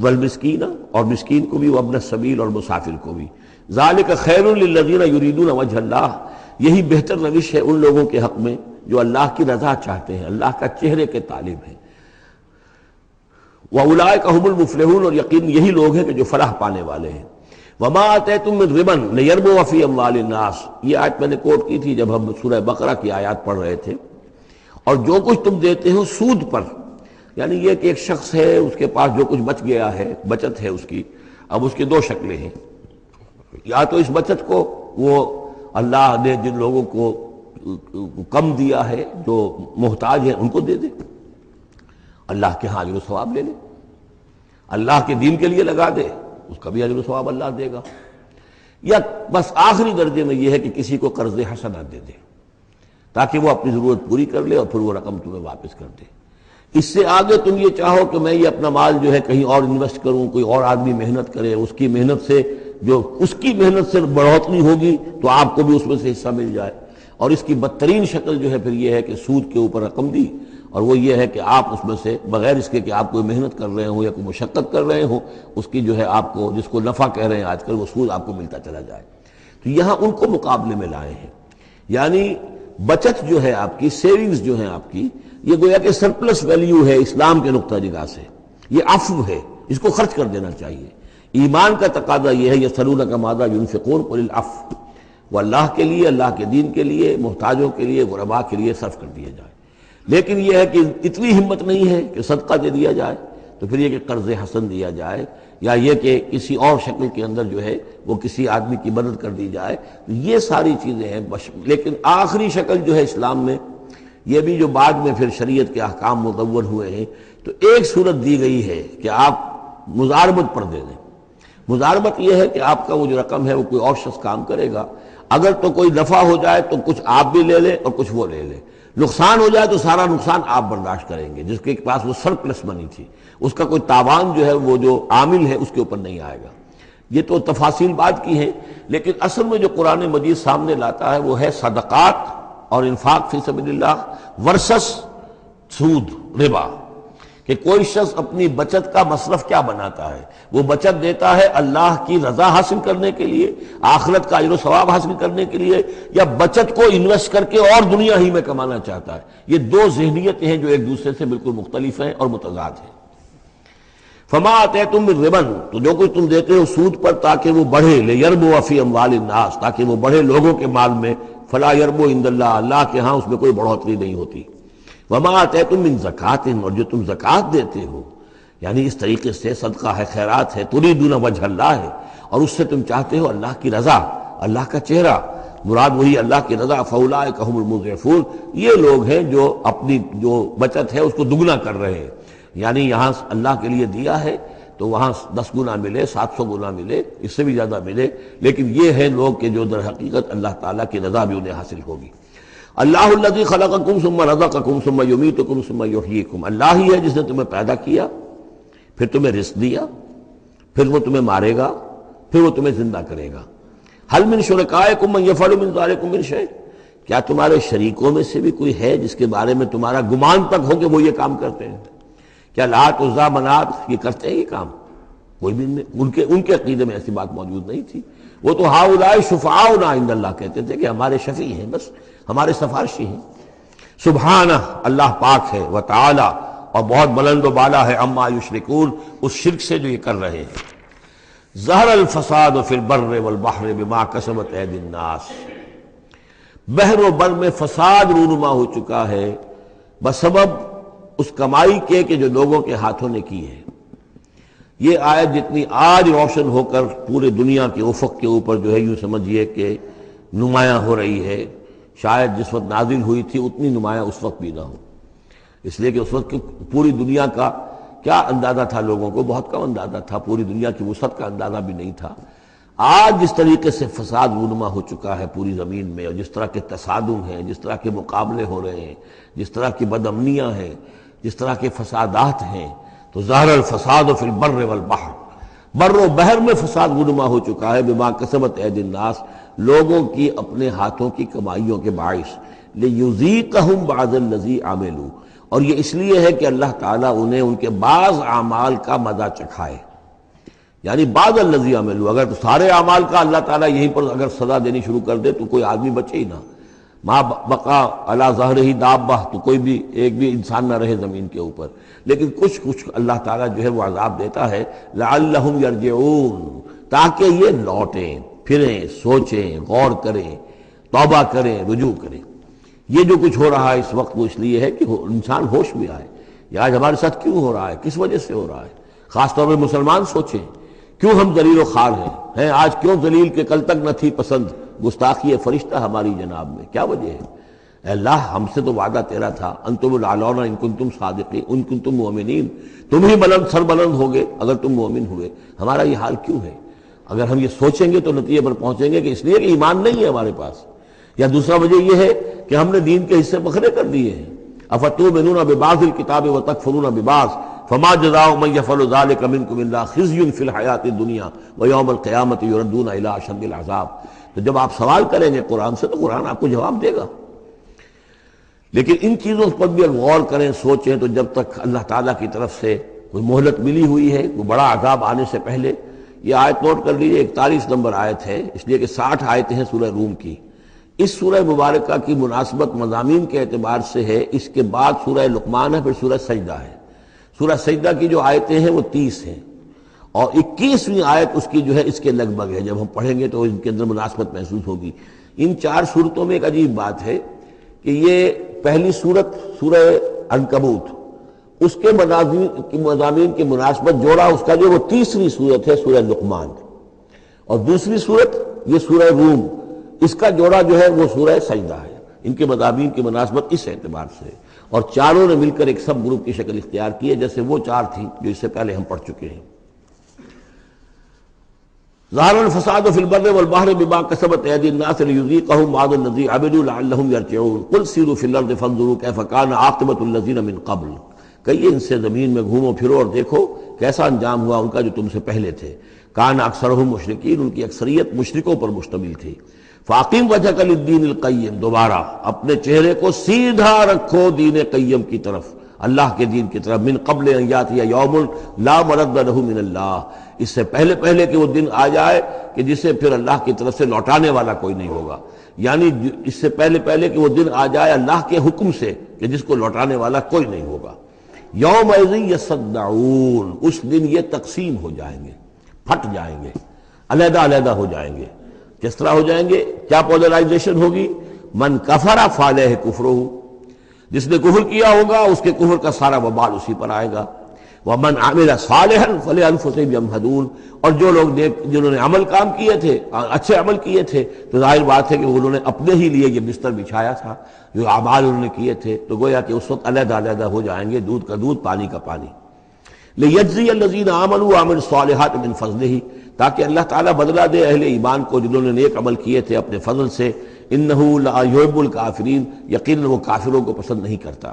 والمسکین، اور مسکین کو بھی، وابن السبیل، اور مسافر کو بھی۔ ذالک خیر للذین یریدون وجہ اللہ، یہی بہتر روش ہے ان لوگوں کے حق میں جو اللہ کی رضا چاہتے ہیں، اللہ کا چہرے کے طالب ہیں۔ وَأُولَٰئِكَ هُمُ الْمُفْلِحُونَ، اور یقین یہی لوگ ہیں کہ جو فلاح پانے والے ہیں۔ وَمَا آتَيْتُم مِّن رِبًا لِيَرْبُوَ فِي أَمْوَالِ النَّاسِ، یہ آیت میں نے کوٹ کی تھی جب ہم سورہ بقرہ کی آیات پڑھ رہے تھے۔ اور جو کچھ تم دیتے ہو سود پر، یعنی یہ کہ ایک شخص ہے، اس کے پاس جو کچھ بچ گیا ہے، بچت ہے اس کی، اب اس کی دو شکلیں ہیں، یا تو اس بچت کو وہ اللہ نے جن لوگوں کو کم دیا ہے، جو محتاج ہیں، ان کو دے دے، اللہ کے ہاں اجر و ثواب لے لے، اللہ کے دین کے لیے لگا دے، اس کا بھی اجر و ثواب اللہ دے گا، یا بس آخری درجے میں یہ ہے کہ کسی کو قرض حسنہ دے دے تاکہ وہ اپنی ضرورت پوری کر لے اور پھر وہ رقم تمہیں واپس کر دے۔ اس سے آگے تم یہ چاہو کہ میں یہ اپنا مال جو ہے کہیں اور انویسٹ کروں، کوئی اور آدمی محنت کرے، اس کی محنت سے جو اس کی محنت سے بڑھوتری ہوگی تو آپ کو بھی اس میں سے حصہ مل جائے۔ اور اس کی بدترین شکل جو ہے پھر یہ ہے کہ سود کے اوپر رقم دی، اور وہ یہ ہے کہ آپ اس میں سے بغیر اس کے کہ آپ کوئی محنت کر رہے ہوں یا کوئی مشقت کر رہے ہوں، اس کی جو ہے آپ کو، جس کو نفع کہہ رہے ہیں آج کل، وہ سود آپ کو ملتا چلا جائے۔ تو یہاں ان کو مقابلے میں لائے ہیں، یعنی بچت جو ہے آپ کی، سیونگز جو ہیں آپ کی، یہ گویا کہ سرپلس ویلیو ہے اسلام کے نقطہ نگاہ سے، یہ عفو ہے، اس کو خرچ کر دینا چاہیے۔ ایمان کا تقاضا یہ ہے، یسألونک ماذا ینفقون قل العفو، وہ اللہ کے لیے، اللہ کے دین کے لیے، محتاجوں کے لیے، غرباء کے لیے صرف کر دیا جائے۔ لیکن یہ ہے کہ اتنی ہمت نہیں ہے کہ صدقہ دے دیا جائے، تو پھر یہ کہ قرض حسن دیا جائے، یا یہ کہ کسی اور شکل کے اندر جو ہے وہ کسی آدمی کی مدد کر دی جائے، یہ ساری چیزیں ہیں۔ لیکن آخری شکل جو ہے اسلام میں، یہ بھی جو بعد میں پھر شریعت کے احکام مدون ہوئے ہیں، تو ایک صورت دی گئی ہے کہ آپ مزاربت پر دے دیں۔ مزاربت یہ ہے کہ آپ کا وہ جو رقم ہے وہ کوئی اور شخص کام کرے گا، اگر تو کوئی نفع ہو جائے تو کچھ آپ بھی لے لیں اور کچھ وہ لے لیں، نقصان ہو جائے تو سارا نقصان آپ برداشت کریں گے، جس کے پاس وہ سرپلس منی تھی، اس کا کوئی تاوان جو ہے وہ جو عامل ہے اس کے اوپر نہیں آئے گا۔ یہ تو تفاصیل بات کی ہیں، لیکن اصل میں جو قرآن مجید سامنے لاتا ہے وہ ہے صدقات اور انفاق فی سبیل اللہ ورسس سود، ربا، کہ کوئی شخص اپنی بچت کا مصرف کیا بناتا ہے، وہ بچت دیتا ہے اللہ کی رضا حاصل کرنے کے لیے، آخرت کا اجر و ثواب حاصل کرنے کے لیے، یا بچت کو انویسٹ کر کے اور دنیا ہی میں کمانا چاہتا ہے۔ یہ دو ذہنیتیں ہیں جو ایک دوسرے سے بالکل مختلف ہیں اور متضاد ہیں۔ فما آتیتم من ربا، تو جو کچھ تم دیتے ہو سود پر تاکہ وہ بڑھے، لیربو فی اموال الناس، تاکہ وہ بڑھے لوگوں کے مال میں، فلا یربو عند اللہ، اللہ کے ہاں اس میں کوئی بڑھوتری نہیں ہوتی۔ وما آتیتم من زکوٰۃ، اور جو تم زکوٰۃ دیتے ہو، یعنی اس طریقے سے صدقہ ہے، خیرات ہے، تریدون وجہ اللہ ہے، اور اس سے تم چاہتے ہو اللہ کی رضا، اللہ کا چہرہ، مراد وہی اللہ کی رضا، فاولئک ھم المضعفون، یہ لوگ ہیں جو اپنی جو بچت ہے اس کو دگنا کر رہے ہیں، یعنی یہاں اللہ کے لیے دیا ہے تو وہاں 10 گنا ملے، 700 گنا ملے، اس سے بھی زیادہ ملے، لیکن یہ ہے لوگ کہ جو در حقیقت اللہ تعالیٰ کی رضا بھی انہیں حاصل ہوگی۔ اللہ الذی خلقکم ثم رزقکم ثم یمیتکم ثم یحییکم، اللہ ہی ہے جس نے تمہیں پیدا کیا، پھر تمہیں رزق دیا، پھر وہ تمہیں مارے گا، پھر وہ تمہیں زندہ کرے گا۔ هل من شرکائکم من یفعل من ذلکم من شیء، کیا تمہارے شریکوں میں سے بھی کوئی ہے جس کے بارے میں تمہارا گمان تک ہو کہ وہ یہ کام کرتے ہیں؟ کیا لات عزا منات یہ کرتے ہیں یہ کام؟ کوئی بھی نہیں، ان کے عقیدے میں ایسی بات موجود نہیں تھی۔ وہ تو ہؤلاء شفعاؤنا عند اللہ کہتے تھے کہ ہمارے شفیع ہیں، بس ہمارے سفارشی ہیں۔ سبحانہ، اللہ پاک ہے، وتعالی، اور بہت بلند و بالا ہے، عما یشرکون، اس شرک سے جو یہ کر رہے ہیں۔ ظہر الفساد فی البر والبحر بما کسبت ایدی الناس، بحر و بر میں فساد رونما ہو چکا ہے بسبب اس کمائی کے کہ جو لوگوں کے ہاتھوں نے کی ہے۔ یہ آیت جتنی آج روشن ہو کر پورے دنیا کے افق کے اوپر جو ہے یوں سمجھیے کہ نمایاں ہو رہی ہے، شاید جس وقت نازل ہوئی تھی اتنی نمایاں اس وقت بھی نہ ہو، اس لیے کہ اس وقت کی پوری دنیا کا کیا اندازہ تھا، لوگوں کو بہت کم اندازہ تھا، پوری دنیا کی وسعت کا اندازہ بھی نہیں تھا۔ آج جس طریقے سے فساد رونما ہو چکا ہے پوری زمین میں، اور جس طرح کے تصادم ہیں، جس طرح کے مقابلے ہو رہے ہیں، جس طرح کی بد امنیاں ہیں، جس طرح کے فسادات ہیں، تو ظاہر الفساد فی البر والبحر، بر و بحر میں فساد رونما ہو چکا ہے بما کسبت ایدی الناس، لوگوں کی اپنے ہاتھوں کی کمائیوں کے باعث، لیذیقہم بعض الذی عملوا، اور یہ اس لیے ہے کہ اللہ تعالیٰ انہیں ان کے بعض اعمال کا مزہ چکھائے، یعنی بعض الذی عملوا، اگر سارے اعمال کا اللہ تعالیٰ یہیں پر اگر سزا دینی شروع کر دے تو کوئی آدمی بچے ہی نہ، ما بقا علی ظہرہ دابہ، تو کوئی بھی ایک بھی انسان نہ رہے زمین کے اوپر، لیکن کچھ اللہ تعالیٰ جو ہے وہ عذاب دیتا ہے، لعلہم یرجعون، تاکہ یہ لوٹیں پھریں، سوچیں، غور کریں، توبہ کریں، رجوع کریں۔ یہ جو کچھ ہو رہا ہے اس وقت وہ اس لیے ہے کہ انسان ہوش میں آئے، یہ آج ہمارے ساتھ کیوں ہو رہا ہے، کس وجہ سے ہو رہا ہے، خاص طور پہ مسلمان سوچیں کیوں ہم ذلیل و خوار ہیں آج، کیوں ذلیل کہ کل تک نہ تھی پسند گستاخی فرشتہ ہماری جناب میں، کیا وجہ ہے؟ اے اللہ، ہم سے تو وعدہ تیرا تھا، انتم الاعلون ان کنتم صادقین، ان کنتم مؤمنین، تم ہی بلند سر بلند ہوگے اگر تم مومن ہوئے، ہمارا یہ حال کیوں ہے؟ اگر ہم یہ سوچیں گے تو نتیجے پر پہنچیں گے کہ اس لیے کہ ایمان نہیں ہے ہمارے پاس، یا دوسرا وجہ یہ ہے کہ ہم نے دین کے حصے بکھرے کر دیے ہیں۔ افتؤمنون ببعض الکتاب وتکفرون ببعض فما جزاء من يفعل ذلك منكم الا خزي في الحیاۃ الدنیا ویوم القیامۃ یردون الی اشد العذاب۔ تو جب آپ سوال کریں گے قرآن سے تو قرآن آپ کو جواب دے گا، لیکن ان چیزوں پر بھی غور کریں، سوچیں، تو جب تک اللہ تعالیٰ کی طرف سے کوئی مہلت ملی ہوئی ہے، کوئی بڑا عذاب آنے سے پہلے، یہ آیت نوٹ کر لیجیے، 41 نمبر آیت ہے، اس لیے کہ 60 آیتیں ہیں سورہ روم کی۔ اس سورہ مبارکہ کی مناسبت مضامین کے اعتبار سے ہے، اس کے بعد سورہ لقمان ہے، پھر سورہ سجدہ ہے۔ سورہ سجدہ کی جو آیتیں ہیں وہ 30 ہیں، اور 21ویں آیت اس کی جو ہے اس کے لگ بھگ ہے، جب ہم پڑھیں گے تو ان کے اندر مناسبت محسوس ہوگی۔ ان 4 صورتوں میں ایک عجیب بات ہے کہ یہ پہلی صورت سورہ عنکبوت، اس کے مضامین کی مناسبت جوڑا اس کا جو وہ تیسری صورت ہے سورہ لقمان، اور دوسری صورت یہ سورہ روم، اس کا جوڑا جو ہے وہ سورہ سجدہ ہے۔ ان کے مضامین کی مناسبت اس اعتبار سے، اور چاروں نے مل کر ایک سب گروپ کی شکل اختیار کی ہے، جیسے وہ 4 تھیں جو اس سے پہلے ہم پڑھ چکے ہیں۔ ظہر الفساد فی البر والبحر بما کسبت ایدی الناس لیذیقہم بعض الذی عملوا لعلہم یرجعون قل سیروا فی الارض فانظروا کیف کان عاقبۃ الذین من قبل، کہیے ان سے زمین میں گھومو پھرو اور دیکھو کیسا انجام ہوا ان کا جو تم سے پہلے تھے۔ کان اکثرہم مشرکین، ان کی اکثریت مشرکوں پر مشتمل تھی۔ فاقم وجہک للدین القیم، دوبارہ اپنے چہرے کو سیدھا رکھو دین قیم کی طرف، اللہ کے دین کی طرف، من قبل ان یاتی یوم لا مرد لہ من اللہ، اس سے پہلے کہ وہ دن آ جائے کہ جسے پھر اللہ کی طرف سے لوٹانے والا کوئی نہیں ہوگا، یعنی اس سے پہلے کہ وہ دن آ جائے اللہ کے حکم سے کہ جس کو لوٹانے والا کوئی نہیں ہوگا۔ یومئذ یصدعون، اس دن یہ تقسیم ہو جائیں گے، پھٹ جائیں گے، علیحدہ علیحدہ ہو جائیں گے۔ کس طرح ہو جائیں گے؟ کیا پولرائزیشن ہوگی؟ من کفر فعلیہ کفرہ، جس نے کفر کیا ہوگا اس کے کفر کا سارا وبال اسی پر آئے گا۔ ومن عمل صالحا فلانفسہم یمہدون، اور جو لوگ جنہوں نے عمل کام کیے تھے، اچھے عمل کیے تھے، تو ظاہر بات ہے کہ انہوں نے اپنے ہی لیے یہ بستر بچھایا تھا، جو اعمال انہوں نے کیے تھے، تو گویا کہ اس وقت علیحدہ علیحدہ ہو جائیں گے، دودھ کا دودھ پانی کا پانی۔ لیجزی الذین آمنوا وعملوا الصالحات من فضلہ، تاکہ اللہ تعالیٰ بدلہ دے اہل ایمان کو جنہوں نے نیک عمل کیے تھے اپنے فضل سے. انہ لا یحب الکافرین، یقیناً وہ کافروں کو پسند نہیں کرتا.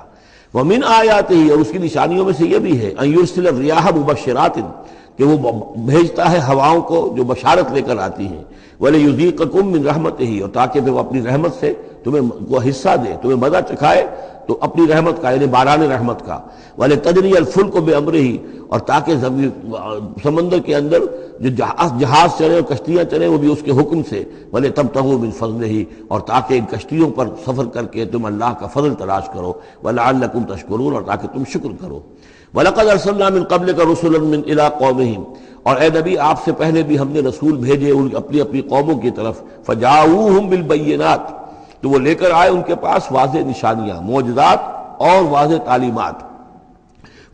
ومن آیاتہ، اور اس کی نشانیوں میں سے یہ بھی ہے، ان یرسل الریاح مبشرات، کہ وہ بھیجتا ہے ہواؤں کو جو بشارت لے کر آتی ہیں. وَلِيُذِيقَكُم مِّن رَحْمَتِهِ، اور تاکہ پھر وہ اپنی رحمت سے تمہیں وہ حصہ دے، تمہیں مزہ چکھائے تو اپنی رحمت کا، یعنی باران رحمت کا. وَلِتَجْرِيَ الْفُلْكُ بِأَمْرِهِ، اور تاکہ سمندر کے اندر جو جہاز چلے اور کشتیاں چلیں وہ بھی اس کے حکم سے. وَلِتَبْتَغُوا مِن فَضْلِهِ، اور تاکہ ان کشتیوں پر سفر کر کے تم اللہ کا فضل تلاش کرو. وَلَعَلَّكُمْ تَشْكُرُونَ، اور تاکہ تم شکر کرو. وَلَقَدْ أَرْسَلْنَا مِن قَبْلِكَ رُسُلًا إِلَىٰ قَوْمِهِمْ، اور اے نبی آپ سے پہلے بھی ہم نے رسول بھیجے اپنی اپنی قوموں کی طرف. فَجَاءُوهُم بِالْبَيِّنَاتِ، تو وہ لے کر آئے ان کے پاس واضح نشانیاں، معجزات اور واضح تعلیمات.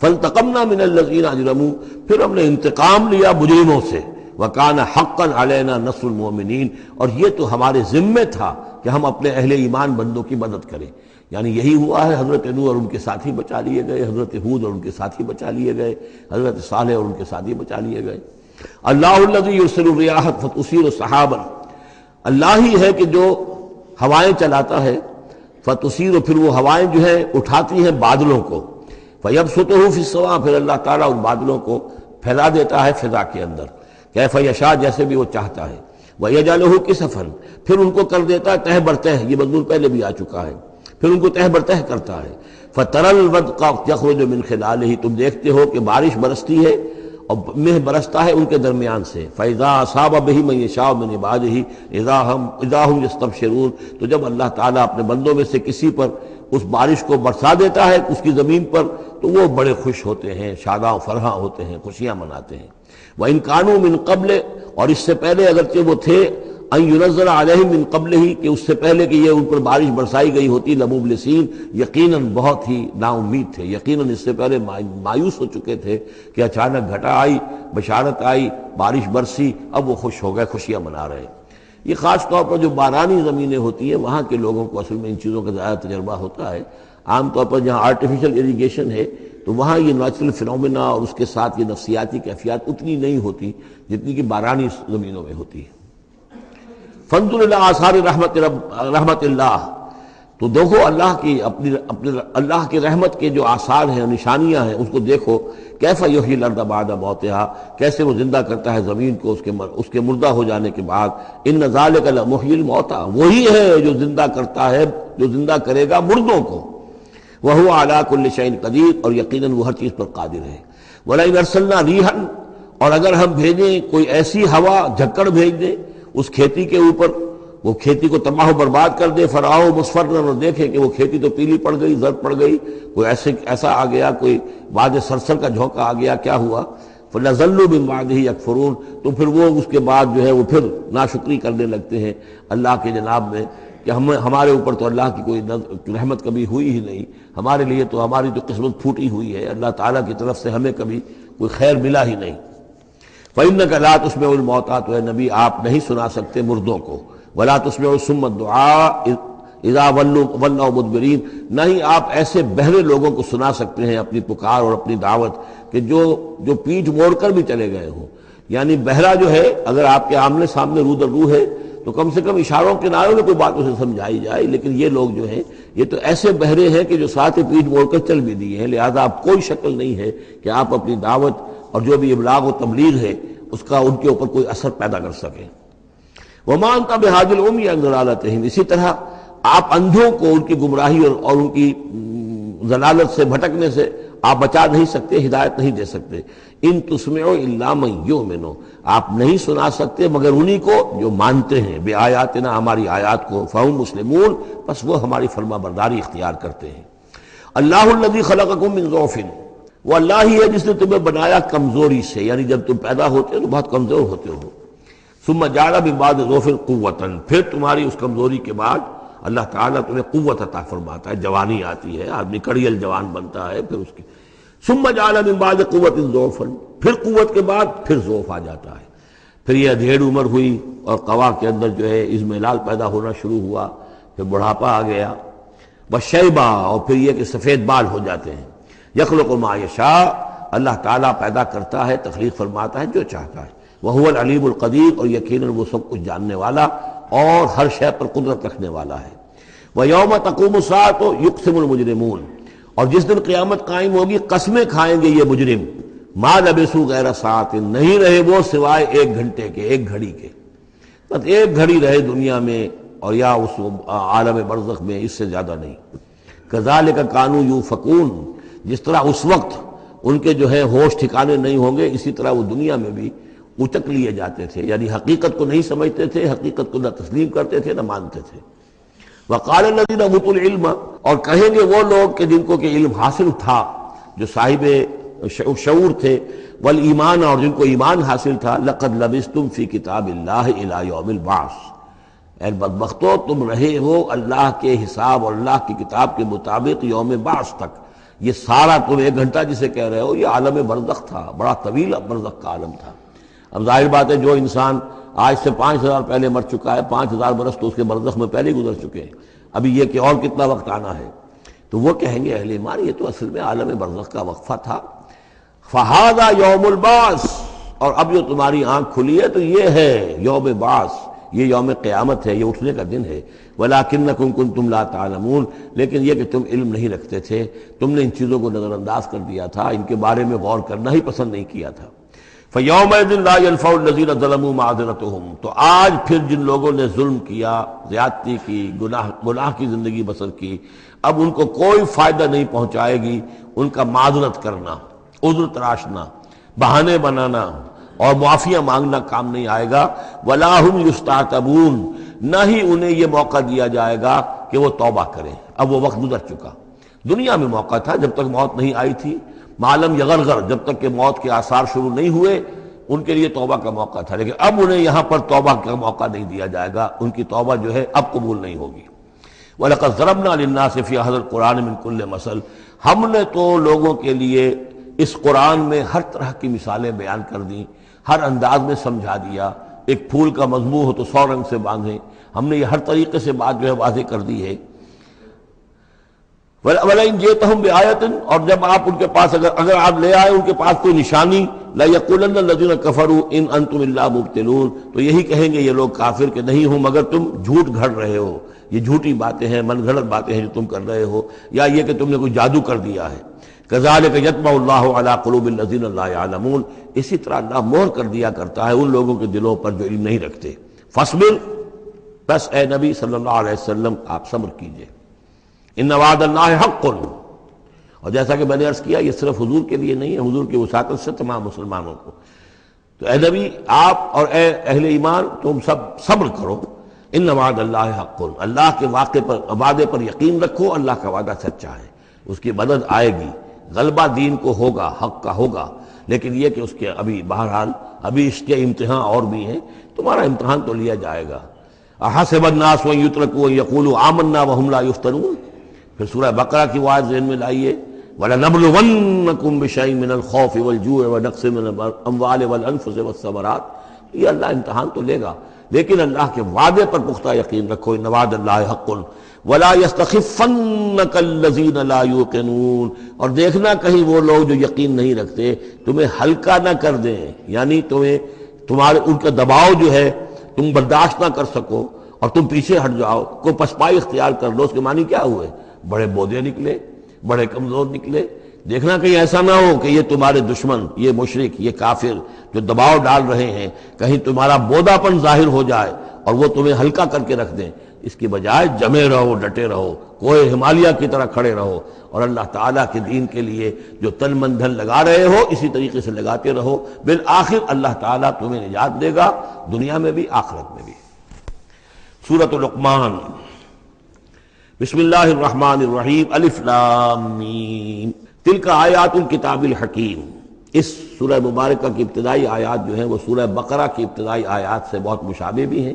فَانْتَقَمْنَا مِنَ الَّذِينَ أَجْرَمُوا، پھر ہم نے انتقام لیا مجرموں سے. وَكَانَ حَقًّا عَلَيْنَا نَصْرُ الْمُؤْمِنِينَ، اور یہ تو ہمارے ذمے تھا کہ ہم اپنے اہل ایمان بندوں کی مدد کریں. یعنی یہی ہوا ہے، حضرت نوح اور ان کے ساتھی بچا لیے گئے، حضرت ہود اور ان کے ساتھی بچا لیے گئے، حضرت صالح اور ان کے ساتھی بچا لیے گئے. اللہ الذی یرسل الریاح فتثیر سحابا، اللہ ہی ہے کہ جو ہوائیں چلاتا ہے. فتثیر، پھر وہ ہوائیں جو ہیں اٹھاتی ہیں بادلوں کو. فیبسطہ فی السماء، پھر اللہ تعالیٰ ان بادلوں کو پھیلا دیتا ہے فضا کے اندر. کیف یشاء، جیسے بھی وہ چاہتا ہے. ویجعلہ کسفا، پھر ان کو کر دیتا ہے تہ بر تہ، یہ مضمون پہلے بھی آ چکا ہے. پھر ان کو تہ برتہ کرتا ہے. فَتَرَى الْوَدْقَ يَخْرُجُ مِنْ خِلَالِهِ، تم دیکھتے ہو کہ بارش برستی ہے اور مہ برستا ہے ان کے درمیان سے. فَإِذَا أَصَابَ بِهِ مَن يَشَاءُ مِنْ عِبَادِهِ إِذَا هُمْ يَسْتَبْشِرُونَ، تو جب اللہ تعالیٰ اپنے بندوں میں سے کسی پر اس بارش کو برسا دیتا ہے اس کی زمین پر، تو وہ بڑے خوش ہوتے ہیں، شاداں فرحاں ہوتے ہیں، خوشیاں مناتے ہیں. وَإِنْ كَانُوا مِنْ قَبْلِ، اور اس سے پہلے اگرچہ وہ تھے، ان ينزل علیہم من قبلہ، کہ اس سے پہلے کہ یہ ان پر بارش برسائی گئی ہوتی، لمبلسین، یقیناً بہت ہی نا امید تھے، یقیناً اس سے پہلے مایوس ہو چکے تھے کہ اچانک گھٹا آئی، بشارت آئی، بارش برسی، اب وہ خوش ہو گئے، خوشیاں منا رہے. یہ خاص طور پر جو بارانی زمینیں ہوتی ہیں وہاں کے لوگوں کو اصل میں ان چیزوں کا زیادہ تجربہ ہوتا ہے. عام طور پر جہاں آرٹیفیشل اریگیشن ہے تو وہاں یہ نیچرل فنومینا اور اس کے ساتھ یہ نفسیاتی کیفیات اتنی نہیں ہوتی جتنی کہ بارانی زمینوں میں ہوتی ہے. فانظر الی آثار رحمت اللہ، تو دیکھو اللہ کی اپنی اللہ کی رحمت کے جو آثار ہیں، نشانیاں ہیں، اس کو دیکھو. کیف یحیی الارض بعد موتہا، کیسے وہ زندہ کرتا ہے زمین کو اس کے مردہ ہو جانے کے بعد. ان ذالک لمحیی الموتى، وہی ہے جو زندہ کرتا ہے، جو زندہ کرے گا مردوں کو. وہو علی کل شیء قدیر، اور یقیناً وہ ہر چیز پر قادر ہے. ولئن ارسلنا ریحا، اور اگر ہم بھیجیں کوئی ایسی ہوا، جھکڑ بھیج دیں اس کھیتی کے اوپر، وہ کھیتی کو تباہ و برباد کر دے. فراؤ مصفرا، اور دیکھے کہ وہ کھیتی تو پیلی پڑ گئی، زرد پڑ گئی، کوئی ایسا آ گیا، کوئی باد سرسر کا جھونکا آ گیا، کیا ہوا؟ فَلَظَلُّوا مِن بَعْدِهِ يَكْفُرُونَ، تو پھر وہ اس کے بعد جو ہے وہ پھر ناشکری کرنے لگتے ہیں اللہ کے جناب میں کہ ہمارے اوپر تو اللہ کی کوئی رحمت کبھی ہوئی ہی نہیں، ہمارے لیے تو ہماری تو قسمت پھوٹی ہوئی ہے، اللہ تعالیٰ کی طرف سے ہمیں کبھی کوئی خیر ملا ہی نہیں. فَإِنَّكَ لَا تُسْمِعُ الْمَوْتَىٰ، تو اے نبی آپ نہیں سنا سکتے مردوں کو. وَلَا تُسْمِعُ الصُّمَّ الدُّعَاءَ اذا ولوا مدبرین، نہ ہی آپ ایسے بہرے لوگوں کو سنا سکتے ہیں اپنی پکار اور اپنی دعوت کہ جو پیٹھ موڑ کر بھی چلے گئے ہوں. یعنی بہرا جو ہے اگر آپ کے آمنے سامنے رو در رو ہے تو کم سے کم اشاروں کے نعروں میں کوئی بات اسے سمجھائی جائے، لیکن یہ لوگ جو ہیں یہ تو ایسے بہرے ہیں کہ جو ساتھ ہی پیٹھ موڑ کر چل بھی دیے ہیں. لہذا اب کوئی شکل نہیں ہے کہ آپ اپنی دعوت اور جو بھی ابلاغ و تبلیغ ہے اس کا ان کے اوپر کوئی اثر پیدا کر سکیں. وَمَا أَنْتَ بِهَادِ الْعُمْيِ عَنْ ضَلَالَتِهِمْ، اسی طرح آپ اندھوں کو ان کی گمراہی اور ان کی ضلالت سے، بھٹکنے سے آپ بچا نہیں سکتے، ہدایت نہیں دے سکتے. ان تسمعوا الا من یؤمن، آپ نہیں سنا سکتے مگر انہی کو جو مانتے ہیں بآیاتنا، ہماری آیات کو. فہم مسلمون، بس وہ ہماری فرما برداری اختیار کرتے ہیں. اللہ الذی خلقکم من ضعف، وہ اللہ ہی ہے جس نے تمہیں بنایا کمزوری سے، یعنی جب تم پیدا ہوتے ہو تو بہت کمزور ہوتے ہو. ثم جعل من بعد ضعف قوۃ، پھر تمہاری اس کمزوری کے بعد اللہ تعالیٰ تمہیں قوت عطا فرماتا ہے، جوانی آتی ہے، آدمی کڑیل جوان بنتا ہے. پھر اس کی ثم جعل من بعد قوت ضعفا، پھر قوت کے بعد پھر ضعف آ جاتا ہے. پھر یہ ادھیڑ عمر ہوئی اور قوا کے اندر جو ہے اضمحلال پیدا ہونا شروع ہوا، پھر بڑھاپا آ گیا. وشیبہ، اور پھر یہ کہ سفید بال ہو جاتے ہیں. یخلق ما یشاء، اللہ تعالیٰ پیدا کرتا ہے، تخلیق فرماتا ہے جو چاہتا ہے، وہو العلیم القدیر، اور یقیناً وہ سب کچھ جاننے والا اور ہر شے پر قدرت رکھنے والا ہے۔ وَيَوْمَ تَقُومُ السَّاعَةُ يُقْسِمُ الْمُجْرِمُونَ، اور جس دن قیامت قائم ہوگی قسمیں کھائیں گے یہ مجرم، ما لبثوا غیر ساعۃ، نہیں رہے وہ سوائے ایک گھنٹے کے، ایک گھڑی کے، بس ایک گھڑی رہے دنیا میں اور یا اس عالم برزخ میں، اس سے زیادہ نہیں۔ کذالک کانوا یؤفکون، جس طرح اس وقت ان کے جو ہے ہوش ٹھکانے نہیں ہوں گے، اسی طرح وہ دنیا میں بھی اچک لیے جاتے تھے، یعنی حقیقت کو نہیں سمجھتے تھے، حقیقت کو نہ تسلیم کرتے تھے نہ مانتے تھے۔ وقال الذین اوتوا العلم، اور کہیں گے وہ لوگ کہ جن کو کہ علم حاصل تھا، جو صاحب شعور تھے، والایمان، اور جن کو ایمان حاصل تھا، لقد لبثتم فی کتاب اللہ الی یوم البعث، اے بدبختو تم رہے ہو اللہ کے حساب اور اللہ کی کتاب کے مطابق یوم بعث تک۔ یہ سارا تم ایک گھنٹہ جسے کہہ رہے ہو یہ عالم برزخ تھا، بڑا طویل برزخ کا عالم تھا۔ اب ظاہر بات ہے جو انسان آج سے 5000 پہلے مر چکا ہے، 5000 برس تو اس کے برزخ میں پہلے گزر چکے ہیں، ابھی یہ کہ اور کتنا وقت آنا ہے، تو وہ کہیں گے اہل ایمان یہ تو اصل میں عالم برزخ کا وقفہ تھا۔ فہذا یوم البعث، اور اب جو تمہاری آنکھ کھلی ہے تو یہ ہے یوم بعث، یہ یوم قیامت ہے، یہ اٹھنے کا دن ہے۔ وَلَٰكِنَّكُمْ كُنتُمْ لَا تَعْلَمُونَ، لیکن یہ کہ تم علم نہیں رکھتے تھے، تم نے ان چیزوں کو نظر انداز کر دیا تھا، ان کے بارے میں غور کرنا ہی پسند نہیں کیا تھا۔ فَيَوْمَئِذٍ لَا يَنفَعُ الَّذِينَ ظَلَمُوا مَعْذِرَتُهُمْ، تو آج پھر جن لوگوں نے ظلم کیا، زیادتی کی، گناہ کی زندگی بسر کی، اب ان کو کوئی فائدہ نہیں پہنچائے گی ان کا معذرت کرنا، عذر تراشنا، بہانے بنانا اور معافیاں مانگنا کام نہیں آئے گا۔ وَلَا هُمْ يُسْتَعْتَبُونَ، نہ ہی انہیں یہ موقع دیا جائے گا کہ وہ توبہ کریں، اب وہ وقت گزر چکا۔ دنیا میں موقع تھا جب تک موت نہیں آئی تھی، معلم یغرغر، جب تک کہ موت کے آثار شروع نہیں ہوئے ان کے لیے توبہ کا موقع تھا، لیکن اب انہیں یہاں پر توبہ کا موقع نہیں دیا جائے گا، ان کی توبہ جو ہے اب قبول نہیں ہوگی۔ وَلَقَدْ ضَرَبْنَا لِلنَّاسِ فِي هَذَا الْقُرْآنِ مِنْ كُلِّ مَثَلٍ، ہم نے تو لوگوں کے لیے اس قرآن میں ہر طرح کی مثالیں بیان کر دیں، ہر انداز میں سمجھا دیا۔ ایک پھول کا مضمون ہو تو 100 رنگ سے باندھیں، ہم نے یہ ہر طریقے سے بات جو ہے واضح کر دی ہے۔ وَلَئِنْ جِئْتَهُمْ بِآيَةٍ، اور جب آپ ان کے پاس اگر آپ لے آئے ان کے پاس کوئی نشانی، لَيَقُولَنَّ الَّذِينَ كَفَرُوا إِنْ أَنْتُمْ إِلَّا مُبْطِلُونَ، تو یہی کہیں گے یہ لوگ کافر کہ نہیں ہوں مگر تم جھوٹ گھڑ رہے ہو، یہ جھوٹی باتیں ہیں، من گھڑت باتیں ہیں جو تم کر رہے ہو، یا یہ کہ تم نے کوئی جادو کر دیا ہے۔ كَذَلِكَ يَطْبَعُ اللَّهُ عَلَىٰ قُلُوبِ الَّذِينَ لَا يَعْلَمُونَ، اسی طرح اللہ مہر کر دیا کرتا ہے ان لوگوں کے دلوں پر جو علم نہیں رکھتے۔ فَاصْبِرْ، بس اے نبی صلی اللہ علیہ وسلم آپ صبر کیجئے۔ إِنَّ وَعْدَ اللَّهِ حَقٌّ، اور جیسا کہ میں نے عرض کیا یہ صرف حضور کے لیے نہیں ہے، حضور کی وساطت سے تمام مسلمانوں کو۔ تو اے نبی آپ اور اے اہل ایمان تم سب صبر کرو۔ ان وعد اللہ حق، اللہ کے وعدے پر یقین رکھو، اللہ کا وعدہ سچا ہے، اس کی مدد آئے گی، غلبہ دین کو ہوگا، حق کا ہوگا، لیکن یہ کہ اس کے ابھی بہرحال ابھی اس کے امتحان اور بھی ہیں، تمہارا امتحان تو لیا جائے گا۔ احسب الناس ان یترکوا ان یقولوا آمنا وهم لا یفتنون، پھر سورہ بقرہ کی آیت ذہن میں لائیے، وَلَنَبْلُوَنَّكُمْ بِشَيْءٍ مِّنَ الْخَوْفِ وَالْجُوعِ وَنَقْصٍ مِّنَ الْأَمْوَالِ وَالْأَنفُسِ وَالثَّمَرَاتِ، یہ اللہ امتحان تو لے گا، لیکن اللہ کے وعدے پر پختہ یقین رکھو۔ ان وعد اللہ حق وَلَا يَسْتَخِفَّنَّكَ الَّذِينَ لَا يُوقِنُونَ، اور دیکھنا کہیں وہ لوگ جو یقین نہیں رکھتے تمہیں ہلکا نہ کر دیں، یعنی تمہارے ان کا دباؤ جو ہے تم برداشت نہ کر سکو اور تم پیچھے ہٹ جاؤ، کوئی پسپائی اختیار کر لو۔ اس کے معنی کیا ہوئے؟ بڑے بودے نکلے، بڑے کمزور نکلے۔ دیکھنا کہیں ایسا نہ ہو کہ یہ تمہارے دشمن، یہ مشرک، یہ کافر جو دباؤ ڈال رہے ہیں، کہیں تمہارا بودا پن ظاہر ہو جائے اور وہ تمہیں ہلکا کر کے رکھ دیں۔ اس کی بجائے جمے رہو، ڈٹے رہو، کوئی ہمالیہ کی طرح کھڑے رہو، اور اللہ تعالیٰ کے دین کے لیے جو تن من دھن لگا رہے ہو اسی طریقے سے لگاتے رہو، بالآخر اللہ تعالیٰ تمہیں نجات دے گا، دنیا میں بھی آخرت میں بھی۔ سورۃ لقمان، بسم اللہ الرحمن الرحیم، الف لام میم، تلک آیات الکتاب الحکیم۔ اس سورہ مبارکہ کی ابتدائی آیات جو ہیں وہ سورہ بقرہ کی ابتدائی آیات سے بہت مشابہ بھی ہیں،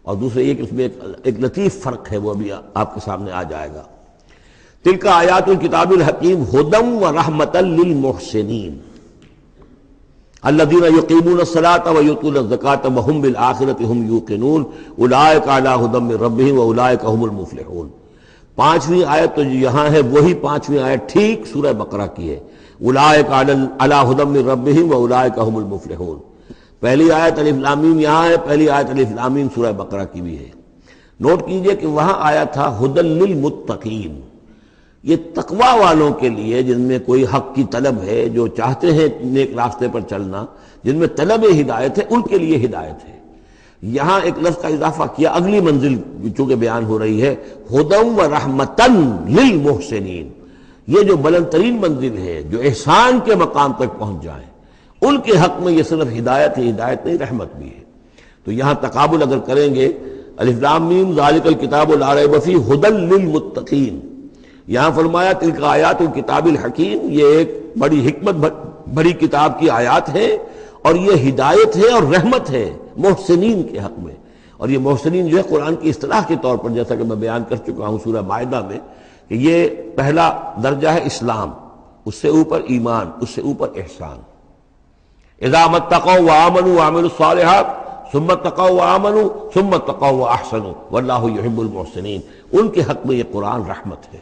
اور دوسرے یہ کہ اس میں ایک لطیف فرق ہے، وہ ابھی آپ کے سامنے آ جائے گا۔ تلک آیات الکتاب الحکیم ھدی ورحمۃ للمحسنین الذین یقیمون الصلاۃ ویؤتون الزکاۃ وہم بالآخرۃ ھم یوقنون اولئک علی ھدی من ربہم واولئک ھم المفلحون۔ پانچویں آیت تو یہاں ہے وہی پانچویں آیت ٹھیک سورہ بقرہ کی ہے۔ اولئک علی ھدی من ربہم واولئک ھم المفلحون۔ پہلی آیت الف لام میم یہاں ہے، پہلی آیت الف لام میم سورہ بقرہ کی بھی ہے۔ نوٹ کیجئے کہ وہاں آیا تھا ھدی للمتقین، یہ تقوی والوں کے لیے جن میں کوئی حق کی طلب ہے، جو چاہتے ہیں نیک راستے پر چلنا، جن میں طلب ہدایت ہے، ان کے لیے ہدایت ہے۔ یہاں ایک لفظ کا اضافہ کیا، اگلی منزل چونکہ بیان ہو رہی ہے، ھدی و رحمتا للمحسنین، یہ جو بلند ترین منزل ہے، جو احسان کے مقام تک پہنچ جائیں، ان کے حق میں یہ صرف ہدایت ہے، ہدایت نہیں رحمت بھی ہے۔ تو یہاں تقابل اگر کریں گے، الف لام میم ذالک الکتاب لا ریب فیہ ھدی للمتقین، یہاں فرمایا تلک آیات الکتاب الحکیم، یہ ایک بڑی حکمت بڑی کتاب کی آیات ہیں، اور یہ ہدایت ہے اور رحمت ہے محسنین کے حق میں۔ اور یہ محسنین جو ہے قرآن کی اصطلاح کے طور پر، جیسا کہ میں بیان کر چکا ہوں سورہ مائدہ میں، کہ یہ پہلا درجہ ہے اسلام، اس سے اوپر ایمان، اس سے اوپر احسان۔ اذا ما اتقوا وآمنوا وعملوا الصالحات ثم اتقوا وآمنوا ثم اتقوا واحسنوا واللہ یحب المحسنین، ان کے حق میں یہ قرآن رحمت ہے۔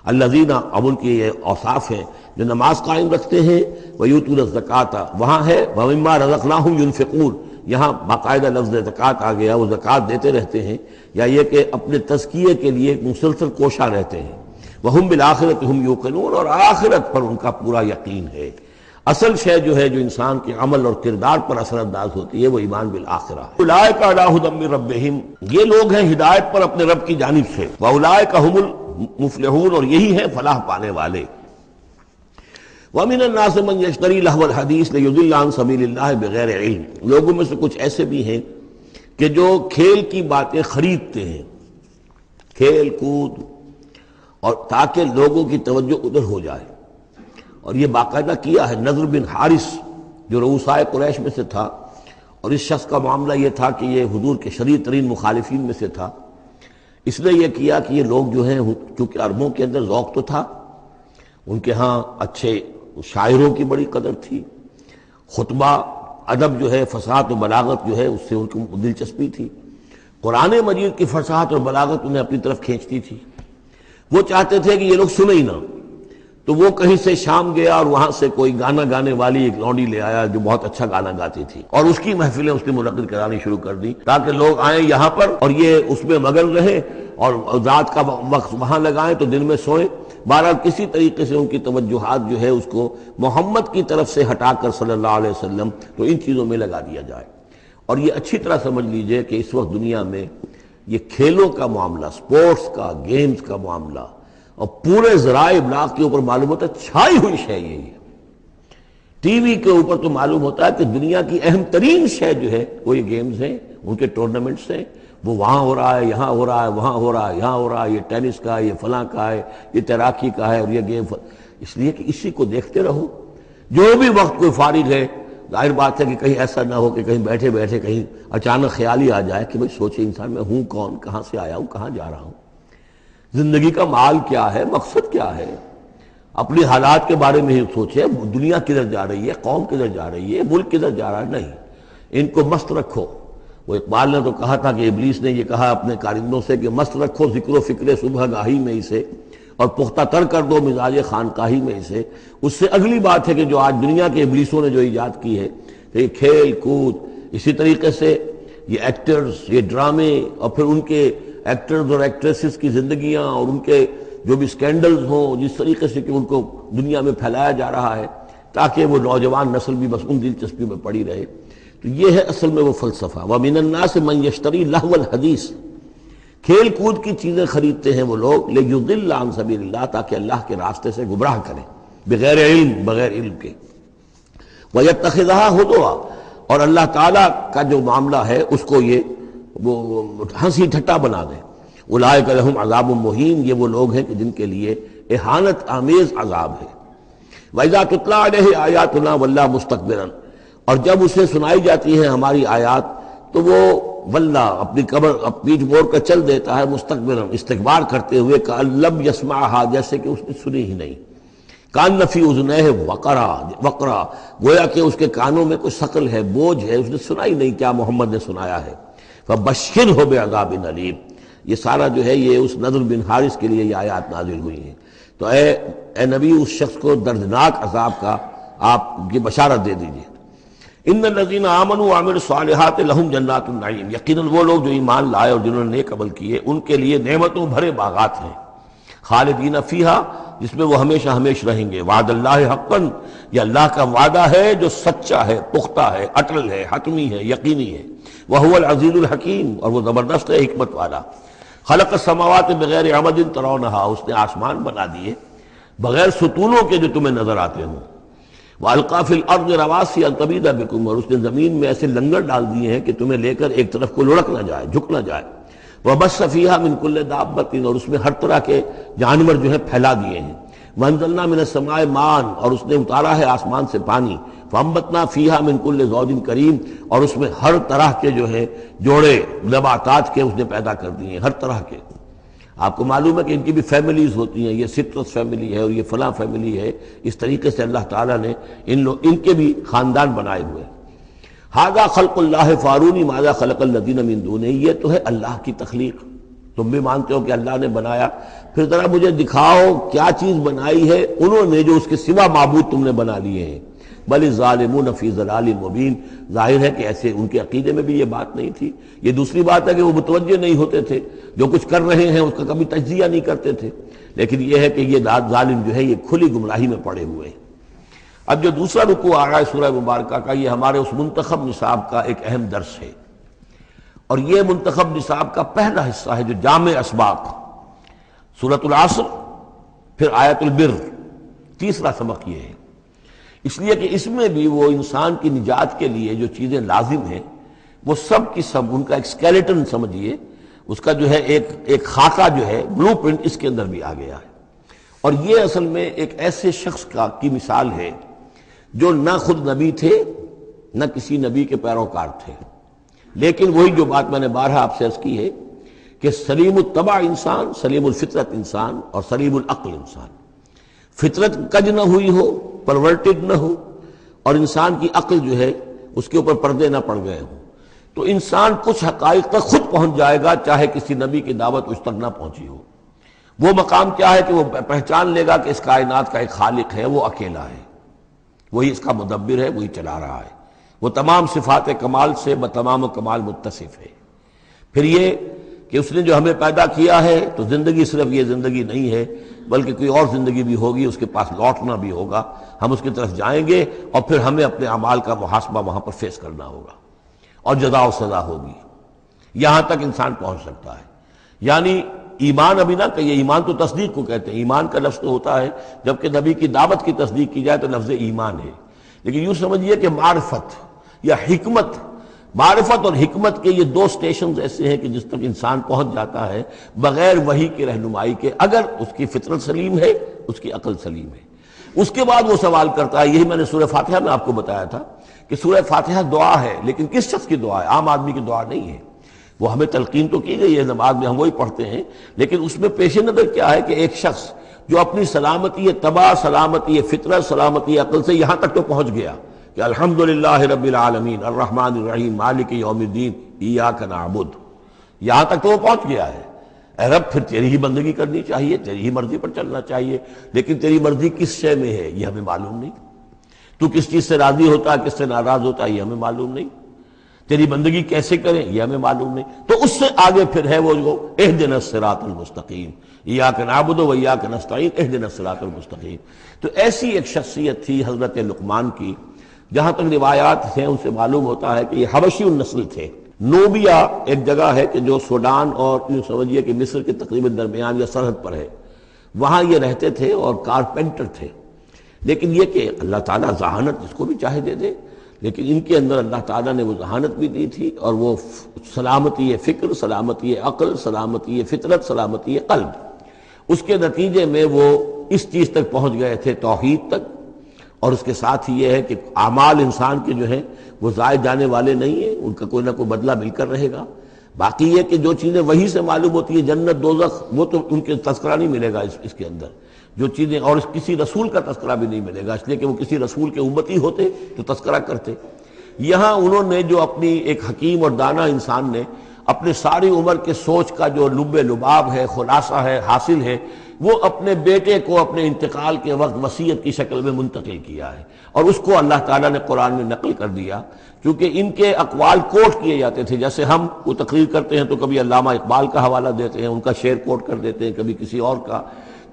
الذین، اب ان کے یہ اوصاف ہیں جو نماز قائم رکھتے ہیں، ویؤتون الزکوٰۃ، وہاں ہے ومما رزقناہم ینفقون، یہاں باقاعدہ لفظ زکوٰۃ آ گیا، وہ زکوٰۃ دیتے رہتے ہیں، یا یہ کہ اپنے تزکیے کے لیے مسلسل کوشاں رہتے ہیں۔ وہم بالآخرۃ ہم یوقنون، اور آخرت پر ان کا پورا یقین ہے۔ اصل شے جو ہے جو انسان کے عمل اور کردار پر اثر انداز ہوتی ہے، وہ ایمان بالآخرہ ہے۔ اولئک علی ھدی من ربہم، یہ لوگ ہیں ہدایت پر اپنے رب کی جانب سے، واولئک ھم المفلحون، اور یہی ہے فلاح پانے والے۔ وَمِنَ النَّاسِ مَن يَشْتَرِي لَهْوَ الْحَدِيثِ لِيُضِلَّ عَن سَبِيلِ اللَّهِ بِغَيْرِ عِلْمٍ، لوگوں میں سے کچھ ایسے بھی ہیں کہ جو کھیل کی باتیں خریدتے ہیں، کھیل کود، اور تاکہ لوگوں کی توجہ ادھر ہو جائے۔ اور یہ باقاعدہ کیا ہے نضر بن حارث، جو رؤسائے قریش میں سے تھا، اور اس شخص کا معاملہ یہ تھا کہ یہ حضور کے شدید ترین مخالفین میں سے تھا۔ اس نے یہ کیا کہ یہ لوگ جو ہیں، چونکہ عربوں کے اندر ذوق تو تھا، ان کے ہاں اچھے شاعروں کی بڑی قدر تھی، خطبہ ادب جو ہے، فصاحت و بلاغت جو ہے، اس سے ان کو دلچسپی تھی، قرآن مجید کی فصاحت اور بلاغت انہیں اپنی طرف کھینچتی تھی۔ وہ چاہتے تھے کہ یہ لوگ سنیں ہی نہ، تو وہ کہیں سے شام گیا اور وہاں سے کوئی گانا گانے والی ایک لونڈی لے آیا جو بہت اچھا گانا گاتی تھی، اور اس کی محفلیں اس نے منعقد کرانی شروع کر دی تاکہ لوگ آئیں یہاں پر اور یہ اس میں مگن رہیں اور رات کا وقت وہاں لگائیں تو دن میں سوئیں۔ بہرحال کسی طریقے سے ان کی توجہات جو ہے اس کو محمد کی طرف سے ہٹا کر صلی اللہ علیہ وسلم تو ان چیزوں میں لگا دیا جائے۔ اور یہ اچھی طرح سمجھ لیجئے کہ اس وقت دنیا میں یہ کھیلوں کا معاملہ، سپورٹس کا، گیمز کا معاملہ، اور پورے ذرائع ابلاغ کے اوپر معلوم ہوتا ہے چھائی ہوئی شے یہی ہے۔ ٹی وی کے اوپر تو معلوم ہوتا ہے کہ دنیا کی اہم ترین شے جو ہے وہ یہ گیمز ہیں، ان کے ٹورنامنٹس ہیں، وہ وہاں ہو رہا ہے، یہاں ہو رہا ہے، وہاں ہو رہا ہے، یہاں ہو رہا ہے، یہ ٹینس کا ہے، یہ فلاں کا ہے، یہ تیراکی کا ہے، اور یہ گیم، اس لیے کہ اسی کو دیکھتے رہو۔ جو بھی وقت کوئی فارغ ہے، ظاہر بات ہے کہ کہیں ایسا نہ ہو کہ کہیں بیٹھے بیٹھے کہیں اچانک خیال ہی آ جائے کہ بھئی سوچے انسان میں ہوں کون، کہاں سے آیا ہوں، کہاں جا رہا ہوں، زندگی کا مال کیا ہے، مقصد کیا ہے، اپنی حالات کے بارے میں ہی سوچے، دنیا کدھر جا رہی ہے، قوم کدھر جا رہی ہے، ملک کدھر جا رہا ہے، نہیں، ان کو مست رکھو۔ وہ اقبال نے تو کہا تھا کہ ابلیس نے یہ کہا اپنے کارندوں سے کہ مست رکھو ذکر و فکر صبح گاہی میں اسے، اور پختہ تر کر دو مزاج خانقاہی میں اسے۔ اس سے اگلی بات ہے کہ جو آج دنیا کے ابلیسوں نے جو ایجاد کی ہے، یہ کھیل کود، اسی طریقے سے یہ ایکٹرز، یہ ڈرامے، اور پھر ان کے ایکٹرز اور ایکٹریسز کی زندگیاں اور ان کے جو بھی سکینڈلز ہوں، جس طریقے سے کہ ان کو دنیا میں پھیلایا جا رہا ہے تاکہ وہ نوجوان نسل بھی بس ان دلچسپی میں پڑی رہے، تو یہ ہے اصل میں وہ فلسفہ۔ وَمِنَ النَّاسِ مَن يَشْتَرِي لَهْوَ الْحَدِيثِ، کھیل کود کی چیزیں خریدتے ہیں وہ لوگ، لِيُضِلَّ عَن سَبِيلِ اللَّهِ، تاکہ اللہ کے راستے سے گمراہ کریں، بغیر علم، بغیر علم کے۔ وَيَتَّخِذَهَا هُزُوًا، اور اللہ تعالیٰ کا جو معاملہ ہے اس کو یہ وہ ہنسی ٹھٹا بنا دیں۔ اولئک لہم عذاب مہین، یہ وہ لوگ ہیں کہ جن کے لیے اہانت آمیز عذاب ہے۔ وَإِذَا تُتْلَىٰ عَلَيْهِ آيَاتُنَا وَلَّىٰ مُسْتَكْبِرًا، اور جب اسے سنائی جاتی ہیں ہماری آیات تو وہ واللہ اپنی قبر پیٹھ موڑ کر چل دیتا ہے، مستکبرن، استکبار کرتے ہوئے، کأن لم یسمعھا، جیسے کہ اس نے سنی ہی نہیں، کأن فی اذنیہ وقرا، گویا کہ اس کے کانوں میں کوئی ثقل ہے، بوجھ ہے، اس نے سنا ہی نہیں کیا محمد نے سنایا ہے۔ فبشرہ بعذاب علیم، یہ سارا جو ہے یہ اس نضر بن حارث کے لیے یہ آیات نازل ہوئی ہیں۔ تو اے نبی اس شخص کو دردناک عذاب کا آپ کی بشارت دے دیجیے۔ ان الذین آمنوا وعملوا الصالحات لہم جنات النعیم، یقیناً وہ لوگ جو ایمان لائے اور جنہوں نے نیک عمل کیے ان کے لیے نعمتوں بھرے باغات ہیں، خالدین فیہا، جس میں وہ ہمیشہ ہمیشہ رہیں گے۔ وعد اللہ حقا، یہ اللہ کا وعدہ ہے جو سچا ہے، پختہ ہے، اٹل ہے، حتمی ہے، یقینی ہے۔ وہو العزیز الحکیم، اور وہ زبردست ہے، حکمت والا۔ خلق السماوات بغیر عمد ترونہا، اس نے آسمان بنا دیے بغیر ستونوں کے جو تمہیں نظر آتے ہوں۔ وَأَلْقَى فِي الْأَرْضِ رَوَاسِيَ أَن تَمِيدَ بِكُمْ، اور اس نے زمین میں ایسے لنگر ڈال دیے ہیں کہ تمہیں لے کر ایک طرف کو لڑک نہ جائے، جھک نہ جائے۔ وَبَثَّ فِيهَا مِن كُلِّ دَابَّةٍ، اور اس میں ہر طرح کے جانور جو ہے پھیلا دیے ہیں۔ وَأَنزَلْنَا مِنَ السَّمَاءِ مَاءً، اور اس نے اتارا ہے آسمان سے پانی۔ فَأَنبَتْنَا فِيهَا مِن كُلِّ زَوْجٍ كَرِيمٍ، اور اس میں ہر طرح کے جو ہے جوڑے نباتات کے اس نے پیدا کر دیے ہیں، ہر طرح کے۔ آپ کو معلوم ہے کہ ان کی بھی فیملیز ہوتی ہیں، یہ سٹرس فیملی ہے اور یہ فلاں فیملی ہے، اس طریقے سے اللہ تعالیٰ نے ان کے بھی خاندان بنائے ہوئے۔ ھذا خلق اللہ فارونی ماذا خلق الذین من دونہ، یہ تو ہے اللہ کی تخلیق، تم بھی مانتے ہو کہ اللہ نے بنایا، پھر ذرا مجھے دکھاؤ کیا چیز بنائی ہے انہوں نے جو اس کے سوا معبود تم نے بنا لیے ہیں۔ بل الظالمون فی ضلال مبین، ظاہر ہے کہ ایسے ان کے عقیدے میں بھی یہ بات نہیں تھی۔ یہ دوسری بات ہے کہ وہ متوجہ نہیں ہوتے تھے، جو کچھ کر رہے ہیں اس کا کبھی تجزیہ نہیں کرتے تھے، لیکن یہ ہے کہ یہ ظالم جو ہے یہ کھلی گمراہی میں پڑے ہوئے ہیں۔ اب جو دوسرا رکوع آ رہا ہے سورہ مبارکہ کا، یہ ہمارے اس منتخب نصاب کا ایک اہم درس ہے، اور یہ منتخب نصاب کا پہلا حصہ ہے جو جامع اسباق، سورۃ العصر، پھر آیت البر، تیسرا سبق یہ ہے، اس لیے کہ اس میں بھی وہ انسان کی نجات کے لیے جو چیزیں لازم ہیں وہ سب کی سب ان کا ایک اسکیلیٹن سمجھیے، اس کا جو ہے ایک خاکہ جو ہے، بلو پرنٹ اس کے اندر بھی آ گیا ہے۔ اور یہ اصل میں ایک ایسے شخص کی مثال ہے جو نہ خود نبی تھے نہ کسی نبی کے پیروکار تھے، لیکن وہی جو بات میں نے بارہا آپ سے عرض کی ہے کہ سلیم الطبع انسان، سلیم الفطرت انسان، اور سلیم العقل انسان، فطرت کج نہ ہوئی ہو، پرورٹڈ نہ ہو، اور انسان کی عقل جو ہے اس کے اوپر پردے نہ پڑ گئے ہوں، تو انسان کچھ حقائق تک خود پہنچ جائے گا چاہے کسی نبی کی دعوت اس تک نہ پہنچی ہو۔ وہ مقام کیا ہے کہ وہ پہچان لے گا کہ اس کائنات کا ایک خالق ہے، وہ اکیلا ہے، وہی اس کا مدبر ہے، وہی چلا رہا ہے، وہ تمام صفات کمال سے بتمام کمال متصف ہے۔ پھر یہ کہ اس نے جو ہمیں پیدا کیا ہے تو زندگی صرف یہ زندگی نہیں ہے بلکہ کوئی اور زندگی بھی ہوگی، اس کے پاس لوٹنا بھی ہوگا، ہم اس کی طرف جائیں گے اور پھر ہمیں اپنے اعمال کا محاسبہ وہاں پر فیس کرنا ہوگا اور جزا و سزا ہوگی۔ یہاں تک انسان پہنچ سکتا ہے، یعنی ایمان ابھی نہ کہیے، ایمان تو تصدیق کو کہتے ہیں، ایمان کا لفظ تو ہوتا ہے جبکہ نبی کی دعوت کی تصدیق کی جائے تو لفظ ایمان ہے، لیکن یوں سمجھیے کہ معرفت یا حکمت، معرفت اور حکمت کے یہ دو سٹیشنز ایسے ہیں کہ جس تک انسان پہنچ جاتا ہے بغیر وحی کی رہنمائی کے، اگر اس کی فطرت سلیم ہے، اس کی عقل سلیم ہے۔ اس کے بعد وہ سوال کرتا ہے، یہی میں نے سورہ فاتحہ میں آپ کو بتایا تھا کہ سورہ فاتحہ دعا ہے، لیکن کس شخص کی دعا ہے؟ عام آدمی کی دعا نہیں ہے، وہ ہمیں تلقین تو کی گئی ہے، نماز میں ہم وہی پڑھتے ہیں، لیکن اس میں پیش نظر کیا ہے کہ ایک شخص جو اپنی سلامتی طبع، سلامتی فطرت، سلامتی عقل سے یہاں تک تو پہنچ گیا کہ الحمدللہ رب العالمین الرحمن الرحیم مالک یوم الدین ایاک نعبد، یہاں تک تو وہ پہنچ گیا ہے۔ اے رب پھر تیری ہی بندگی کرنی چاہیے، تیری ہی مرضی پر چلنا چاہیے، لیکن تیری مرضی کس شے میں ہے یہ ہمیں معلوم نہیں، تو کس چیز سے راضی ہوتا ہے، کس سے ناراض ہوتا ہے یہ ہمیں معلوم نہیں، تیری بندگی کیسے کریں یہ ہمیں معلوم نہیں۔ تو اس سے آگے پھر ہے وہ جو اہدنا الصراط المستقیم، ایاک نعبد و ایاک نستعین اہدنا الصراط المستقیم۔ تو ایسی ایک شخصیت تھی حضرت لقمان کی، جہاں تک روایات ہیں ان سے معلوم ہوتا ہے کہ یہ حبشی النسل تھے۔ نوبیا ایک جگہ ہے کہ جو سوڈان اور یوں سمجھیے کہ مصر کے تقریباً درمیان یا سرحد پر ہے، وہاں یہ رہتے تھے اور کارپینٹر تھے، لیکن یہ کہ اللہ تعالیٰ ذہانت جس کو بھی چاہے دے دے، لیکن ان کے اندر اللہ تعالیٰ نے وہ ذہانت بھی دی تھی، اور وہ سلامتی فکر، سلامتی عقل، سلامتی فطرت، سلامتی قلب، اس کے نتیجے میں وہ اس چیز تک پہنچ گئے تھے، توحید تک، اور اس کے ساتھ ہی یہ ہے کہ اعمال انسان کے جو ہیں وہ ضائع جانے والے نہیں ہیں، ان کا کوئی نہ کوئی بدلہ مل کر رہے گا۔ باقی یہ کہ جو چیزیں وہی سے معلوم ہوتی ہیں، جنت دوزخ، وہ تو ان کے تذکرہ نہیں ملے گا اس کے اندر، جو چیزیں، اور کسی رسول کا تذکرہ بھی نہیں ملے گا، اس لیے کہ وہ کسی رسول کے امتی ہوتے تو تذکرہ کرتے۔ یہاں انہوں نے جو اپنی ایک حکیم اور دانا انسان نے اپنے ساری عمر کے سوچ کا جو لب لباب ہے، خلاصہ ہے، حاصل ہے، وہ اپنے بیٹے کو اپنے انتقال کے وقت وصیت کی شکل میں منتقل کیا ہے، اور اس کو اللہ تعالیٰ نے قرآن میں نقل کر دیا، کیونکہ ان کے اقوال کوٹ کیے جاتے تھے. جیسے ہم وہ تقریر کرتے ہیں تو کبھی علامہ اقبال کا حوالہ دیتے ہیں، ان کا شعر کوٹ کر دیتے ہیں، کبھی کسی اور کا.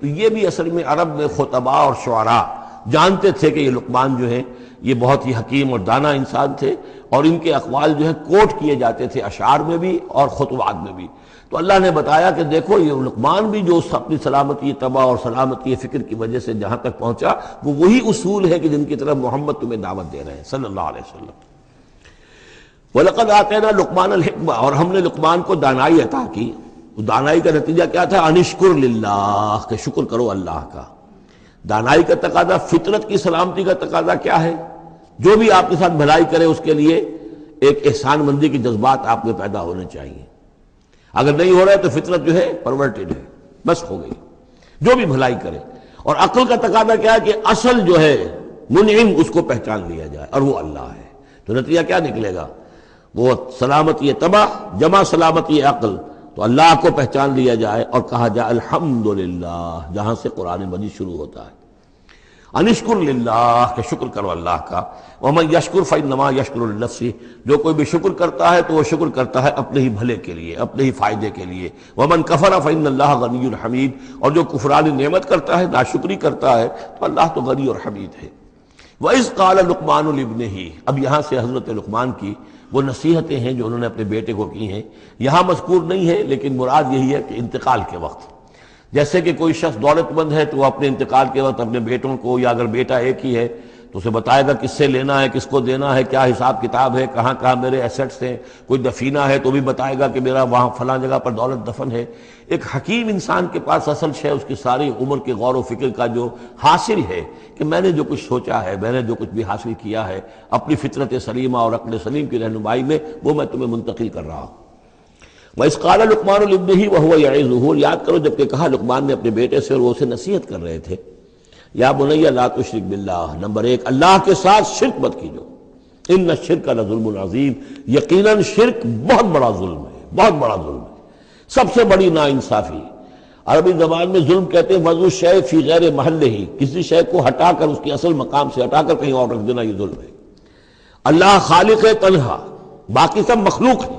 تو یہ بھی اصل میں عرب میں خطباء اور شعراء جانتے تھے کہ یہ لقمان جو ہیں یہ بہت ہی حکیم اور دانا انسان تھے، اور ان کے اقوال جو ہے کوٹ کیے جاتے تھے اشعار میں بھی اور خطبات میں بھی. تو اللہ نے بتایا کہ دیکھو یہ لقمان بھی جو اپنی سلامتی طبع اور سلامتی فکر کی وجہ سے جہاں تک پہنچا، وہ وہی اصول ہے کہ جن کی طرف محمد تمہیں دعوت دے رہے ہیں صلی اللہ علیہ وسلم. وَلَقَدْ آتَيْنَا لُقْمَانَ الْحِكْمَةَ، اور ہم نے لقمان کو دانائی عطا کی. دانائی کا نتیجہ کیا تھا؟ انشکر للہ، کہ شکر کرو اللہ کا. دانائی کا تقاضا، فطرت کی سلامتی کا تقاضا کیا ہے؟ جو بھی آپ کے ساتھ بھلائی کرے اس کے لیے ایک احسان مندی کے جذبات آپ میں پیدا ہونے چاہیے. اگر نہیں ہو رہا ہے تو فطرت جو ہے پرورٹڈ ہے، بس ہو گئی. جو بھی بھلائی کرے. اور عقل کا تقاضا کیا ہے کہ اصل جو ہے منعم اس کو پہچان لیا جائے، اور وہ اللہ ہے. تو نتیجہ کیا نکلے گا؟ وہ سلامتی طبع جمع سلامتی عقل، تو اللہ کو پہچان لیا جائے اور کہا جائے الحمدللہ، جہاں سے قرآن مجید شروع ہوتا ہے. انشکر للہ، کہ شکر کرو اللہ کا. ومن یشکر فانما یشکر لنفسہ، جو کوئی بھی شکر کرتا ہے تو وہ شکر کرتا ہے اپنے ہی بھلے کے لیے، اپنے ہی فائدے کے لیے. ومن کفر فان اللہ غنی حمید، اور جو کفران نعمت کرتا ہے، ناشکری کرتا ہے، تو اللہ تو غنی اور حمید ہے. وَإِذْ قَالَ لُقْمَانُ لِابْنِهِ، اب یہاں سے حضرت لقمان کی وہ نصیحتیں ہیں جو انہوں نے اپنے بیٹے کو کی ہیں، یہاں مذکور نہیں ہے، لیکن مراد یہی ہے کہ انتقال کے وقت. جیسے کہ کوئی شخص دولت مند ہے تو وہ اپنے انتقال کے وقت اپنے بیٹوں کو، یا اگر بیٹا ایک ہی ہے تو اسے بتائے گا کس سے لینا ہے، کس کو دینا ہے، کیا حساب کتاب ہے، کہاں کہاں میرے ایسٹس ہیں. کوئی دفینہ ہے تو بھی بتائے گا کہ میرا وہاں فلاں جگہ پر دولت دفن ہے. ایک حکیم انسان کے پاس اصل شے اس کی ساری عمر کے غور و فکر کا جو حاصل ہے کہ میں نے جو کچھ سوچا ہے، میں نے جو کچھ بھی حاصل کیا ہے اپنی فطرت سلیمہ اور عقل سلیم کی رہنمائی میں، وہ میں تمہیں منتقل کر رہا ہوں. وَإِذْ قَالَ لُقْمَانُ لِابْنِهِ وَهُوَ يَعِظُهُ، یاد کرو جب کہ کہا لقمان نے اپنے بیٹے سے اور وہ اسے نصیحت کر رہے تھے. یا بنی لا تشرک باللہ، نمبر ایک، اللہ کے ساتھ شرک مت کیجو. ان الشرک لظلم عظیم، یقیناً شرک بہت بڑا ظلم ہے، بہت بڑا ظلم ہے، سب سے بڑی ناانصافی. عربی زبان میں ظلم کہتے ہیں وضع الشیء فی غیر محلہ، کسی شے کو ہٹا کر اس کے اصل مقام سے ہٹا کر کہیں اور رکھ دینا، یہ ظلم ہے. اللہ خالق ہے تنہا، باقی سب مخلوق ہے.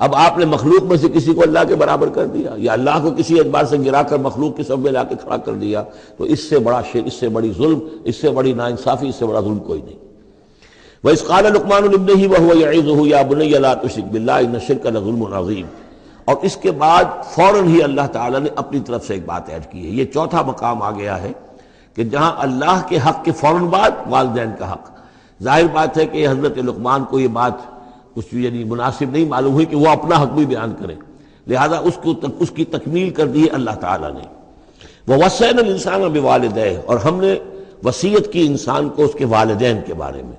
اب آپ نے مخلوق میں سے کسی کو اللہ کے برابر کر دیا، یا اللہ کو کسی اعتبار سے گرا کر مخلوق کے سب میں لا کے کھڑا کر دیا، تو اس سے بڑا شرک، اس سے بڑی ظلم، اس سے بڑی ناانصافی، اس سے بڑا ظلم کوئی نہیں. وَإِذْ قَالَ لُقْمَانُ لِابْنِهِ وَهُوَ يَعِظُهُ يَا بُنَيَّ لَا تُشْرِكْ بِاللَّهِ إِنَّ الشِّرْكَ لَظُلْمٌ عَظِيمٌ. اور اس کے بعد فوراً ہی اللہ تعالیٰ نے اپنی طرف سے ایک بات ایڈ کی ہے. یہ چوتھا مقام آ گیا ہے کہ جہاں اللہ کے حق کے فوراً بعد والدین کا حق. ظاہر بات ہے کہ حضرت لقمان کو یہ بات کچھ یعنی مناسب نہیں معلوم ہوئی کہ وہ اپنا حق بھی بیان کریں، لہذا اس کی تکمیل کر دی ہے اللہ تعالیٰ نے. وَوَصَّيْنَا الْإِنسَانَ بِوَالِدَيْهِ، اور ہم نے وصیت کی انسان کو اس کے والدین کے بارے میں،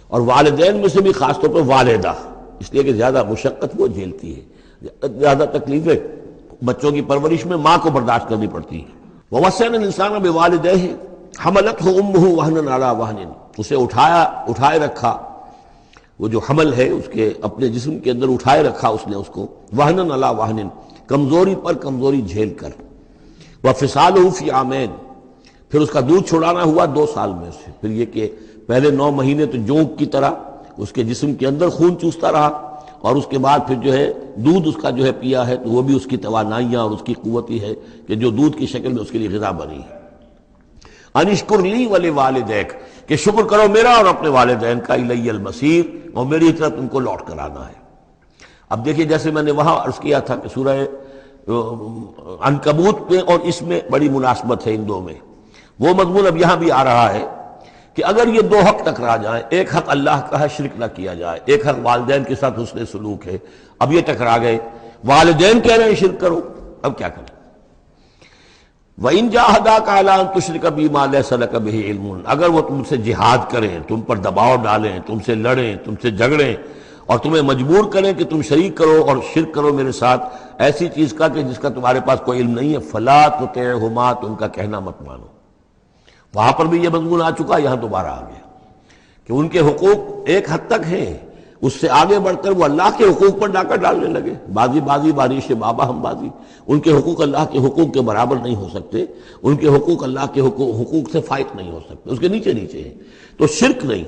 اور والدین میں سے بھی خاص طور پر والدہ، اس لیے کہ زیادہ مشقت وہ جھیلتی ہے، زیادہ تکلیفیں بچوں کی پرورش میں ماں کو برداشت کرنی پڑتی ہیں. وَوَصَّيْنَا الْإِنسَانَ بِوَالِدَيْهِ حَمَلَتْهُ أُمُّهُ وَهْنًا عَلَى وَهْنٍ، اسے اٹھائے رکھا، وہ جو حمل ہے اس کے اپنے جسم کے اندر اٹھائے رکھا اس نے اس کو، وہنن علی وہنن، کمزوری پر کمزوری جھیل کر. وفصالہ فی عامین، پھر اس کا دودھ چھڑانا ہوا 2 سال میں سے. پھر یہ کہ پہلے 9 مہینے تو جونک کی طرح اس کے جسم کے اندر خون چوستا رہا، اور اس کے بعد پھر جو ہے دودھ اس کا جو ہے پیا ہے، تو وہ بھی اس کی توانائیاں اور اس کی قوت ہی ہے کہ جو دودھ کی شکل میں اس کے لیے غذا بنی ہے. انشکر لی ولوالدیک، کہ شکر کرو میرا اور اپنے والدین کا، الی المصیر، اور میری طرف تم کو لوٹ کر آنا ہے. اب دیکھیے جیسے میں نے وہاں عرض کیا تھا کہ سورہ عنکبوت میں اور اس میں بڑی مناسبت ہے ان دو میں، وہ مضمون اب یہاں بھی آ رہا ہے کہ اگر یہ 2 حق ٹکرا جائیں، ایک حق اللہ کا ہے شرک نہ کیا جائے، ایک حق والدین کے ساتھ حسن سلوک ہے، اب یہ ٹکرا گئے، والدین کہہ رہے ہیں شرک کرو، اب کیا کریں؟ وَإِن جَاهَدَاكَ عَلَىٰ أَن تُشْرِكَ بِي مَا لَيْسَ لَكَ بِهِ عِلْمٌ، اگر وہ تم سے جہاد کریں، تم پر دباؤ ڈالیں، تم سے لڑیں، تم سے جھگڑیں، اور تمہیں مجبور کریں کہ تم شریک کرو اور شرک کرو میرے ساتھ ایسی چیز کا کہ جس کا تمہارے پاس کوئی علم نہیں ہے، فَلَا تُطِعْهُمَا، تم کا کہنا مت مانو. وہاں پر بھی یہ مضمون آ چکا، یہاں دوبارہ آ گیا کہ ان کے حقوق ایک حد تک ہیں، اس سے آگے بڑھ کر وہ اللہ کے حقوق پر ڈاکہ ڈالنے لگے. بازی بازی بارش بابا ہم بازی. ان کے حقوق اللہ کے حقوق کے برابر نہیں ہو سکتے، ان کے حقوق اللہ کے حقوق سے فائق نہیں ہو سکتے، اس کے نیچے نیچے ہیں. تو شرک نہیں.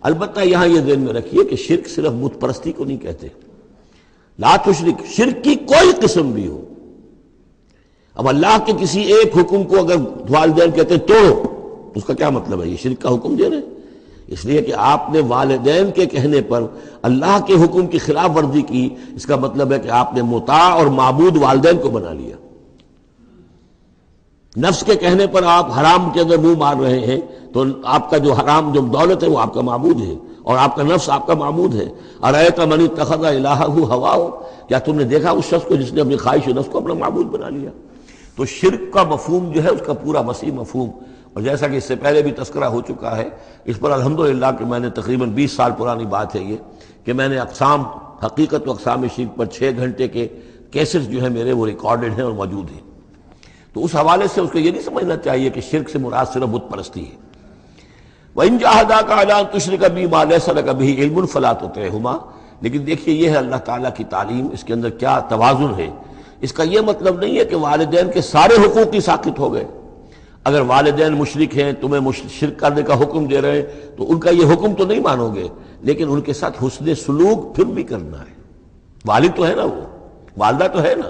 البتہ یہاں یہ ذہن میں رکھیے کہ شرک صرف بت پرستی کو نہیں کہتے. لا تشرک، شرک کی کوئی قسم بھی ہو. اب اللہ کے کسی ایک حکم کو اگر والدین کہتے توڑو، اس کا کیا مطلب ہے؟ یہ شرک کا حکم دے رہے ہیں. اس لیے کہ آپ نے والدین کے کہنے پر اللہ کے حکم کی خلاف ورزی کی، اس کا مطلب ہے کہ آپ نے مطاع اور معبود والدین کو بنا لیا. نفس کے کہنے پر آپ حرام کے اندر منہ مار رہے ہیں تو آپ کا جو حرام جو دولت ہے وہ آپ کا معبود ہے، اور آپ کا نفس آپ کا معبود ہے. ارأیت من اتخذ الہہ ہواہ، کیا تم نے دیکھا اس شخص کو جس نے اپنی خواہش نفس کو اپنا معبود بنا لیا؟ تو شرک کا مفہوم جو ہے اس کا پورا وسیع مفہوم، اور جیسا کہ اس سے پہلے بھی تذکرہ ہو چکا ہے، اس پر الحمدللہ کہ میں نے تقریباً 20 سال پرانی بات ہے یہ، کہ میں نے اقسام حقیقت و اقسام شرک پر 6 گھنٹے کے کیسٹس جو ہیں میرے وہ ریکارڈڈ ہیں اور موجود ہیں. تو اس حوالے سے اس کو یہ نہیں سمجھنا چاہیے کہ شرک سے مراد صرف بت پرستی ہے. وَإِن جَاهَدَاكَ عَلَىٰ أَن تُشْرِكَ بِي مَا لَيْسَ لَكَ بِهِ عِلْمٌ فَلَا تُطِعْهُمَا. لیکن دیکھیے یہ ہے اللہ تعالیٰ کی تعلیم، اس کے اندر کیا توازن ہے. اس کا یہ مطلب نہیں ہے کہ والدین کے سارے حقوق ہی ساقط ہو گئے. اگر والدین مشرک ہیں، تمہیں شرک کرنے کا حکم دے رہے ہیں تو ان کا یہ حکم تو نہیں مانو گے، لیکن ان کے ساتھ حسن سلوک پھر بھی کرنا ہے. والد تو ہے نا، وہ والدہ تو ہے نا.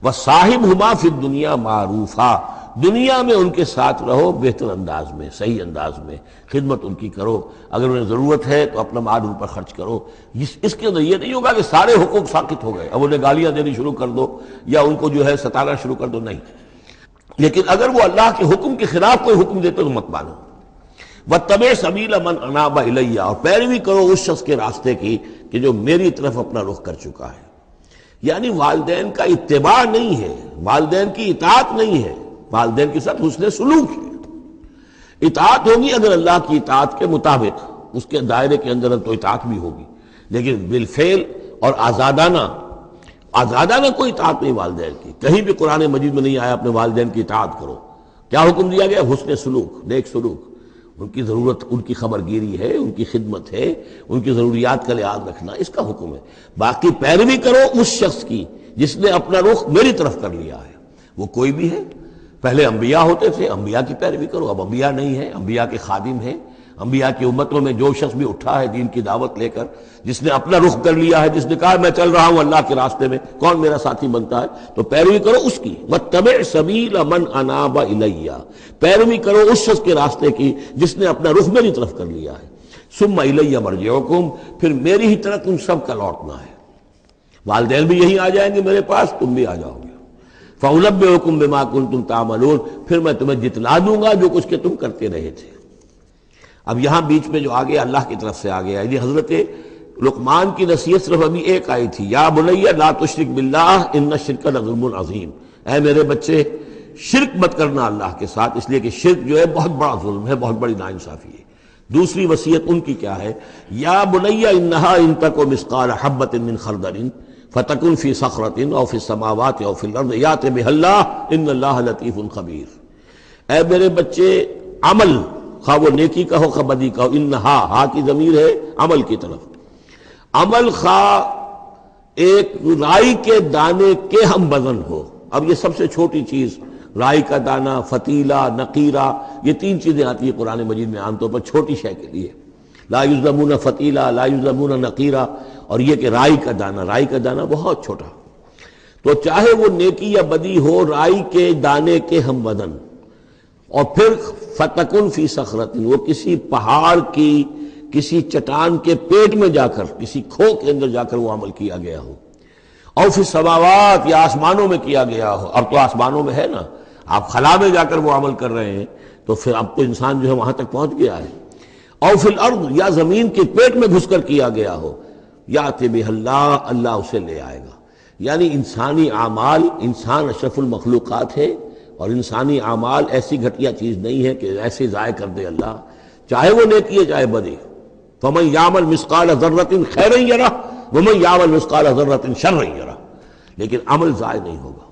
وَصَاحِبْهُمَا فِي الدُّنْيَا مَعْرُوفًا، دنیا میں ان کے ساتھ رہو بہتر انداز میں، صحیح انداز میں خدمت ان کی کرو. اگر انہیں ضرورت ہے تو اپنا مال ان پر خرچ کرو. اس کے اندر یہ نہیں ہوگا کہ سارے حقوق ساقط ہو گئے، اب انہیں گالیاں دینی شروع کر دو یا ان کو جو ہے ستانا شروع کر دو، نہیں. لیکن اگر وہ اللہ کے حکم کے خلاف کوئی حکم دیتے تو مت مانو. وَاتَّبِعْ سَبِيلَ مَنْ أَنَابَ إِلَيَّ، اور پیروی کرو اس شخص کے راستے کی کہ جو میری طرف اپنا رخ کر چکا ہے. یعنی والدین کا اتباع نہیں ہے، والدین کی اطاعت نہیں ہے، والدین کے ساتھ حسن سلوک ہے. اطاعت ہوگی اگر اللہ کی اطاعت کے مطابق، اس کے دائرے کے اندر تو اطاعت بھی ہوگی، لیکن بالفعل اور آزادانہ کوئی اطاعت نہیں والدین کی. کہیں بھی قرآن مجید میں نہیں آیا اپنے والدین کی اطاعت کرو. کیا حکم دیا گیا؟ حسن سلوک، نیک سلوک. ان کی ضرورت، ان کی خبرگیری ہے، ان کی خدمت ہے، ان کی ضروریات کا لحاظ رکھنا، اس کا حکم ہے. باقی پیروی کرو اس شخص کی جس نے اپنا رخ میری طرف کر لیا ہے، وہ کوئی بھی ہے. پہلے انبیاء ہوتے تھے، انبیاء کی پیروی کرو. اب انبیاء نہیں ہیں، انبیاء کے خادم ہیں. انبیاء کی امتوں میں جو شخص بھی اٹھا ہے دین کی دعوت لے کر، جس نے اپنا رخ کر لیا ہے، جس نے کہا میں چل رہا ہوں اللہ کے راستے میں، کون میرا ساتھی بنتا ہے، تو پیروی کرو اس کی. وَاتَّبِعْ سَبِيلَ مَنْ أَنَابَ إِلَيَّ، پیروی کرو اس شخص کے راستے کی جس نے اپنا رخ میری طرف کر لیا ہے. ثُمَّ إِلَيَّ مَرْجِعُكُمْ، پھر میری ہی طرف تم سب کا لوٹنا ہے. والدین بھی یہی آ جائیں گے میرے پاس، تم بھی آ جاؤ گے. فَأُنَبِّئُكُم بِمَا كُنتُمْ تَعْمَلُونَ، پھر میں تمہیں جتلا دوں گا جو کچھ کہ تم کرتے رہے تھے. اب یہاں بیچ میں جو آگے اللہ کی طرف سے آگے آئی، حضرت لقمان کی نصیحت صرف ابھی ایک آئی تھی، یا بنی لا تشرک باللہ ان الشرک لظلم عظیم، اے میرے بچے شرک مت کرنا اللہ کے ساتھ، اس لیے کہ شرک جو ہے بہت بڑا ظلم ہے، بہت بڑی ناانصافی ہے. دوسری وصیت ان کی کیا ہے؟ یا بنی انہا ان تک مثقال حبۃ من خردل فتکن فی صخرۃ او فی السماوات او فی الارض یأت بها اللہ ان اللہ لطیف خبیر. اے میرے بچے عمل، خواہ وہ نیکی کا ہو خواہ بدی کا ہو، انہا، ہا کی ضمیر ہے عمل کی طرف. عمل خواہ ایک رائی کے دانے کے ہم وزن ہو. اب یہ سب سے چھوٹی چیز، رائی کا دانہ، فتیلہ، نقیرہ، یہ 3 چیزیں آتی ہیں قرآن مجید میں عام طور پر چھوٹی شے کے لیے. لا یظلمون فتیلہ، لا یظلمون نقیرہ، اور یہ کہ رائی کا دانہ بہت چھوٹا. تو چاہے وہ نیکی یا بدی ہو، رائی کے دانے کے ہم وزن. اور پھر فتکن فی صخرۃ، وہ کسی پہاڑ کی، کسی چٹان کے پیٹ میں جا کر، کسی کھو کے اندر جا کر وہ عمل کیا گیا ہو. اور فی السماوات، یا آسمانوں میں کیا گیا ہو. اب تو آسمانوں میں ہے نا، آپ خلا میں جا کر وہ عمل کر رہے ہیں، تو پھر اب تو انسان جو ہے وہاں تک پہنچ گیا ہے. اور فی الارض، یا زمین کے پیٹ میں گھس کر کیا گیا ہو، یأت بہ اللہ، اللہ اسے لے آئے گا. یعنی انسانی اعمال، انسان اشرف المخلوقات ہے، اور انسانی اعمال ایسی گھٹیا چیز نہیں ہے کہ ایسے ضائع کر دے اللہ، چاہے وہ نیکی ہے چاہے بدی. فمن یعمل مثقال ذرۃ خیرا یرہ ومن یعمل مثقال ذرۃ شرا یرہ. لیکن عمل ضائع نہیں ہوگا،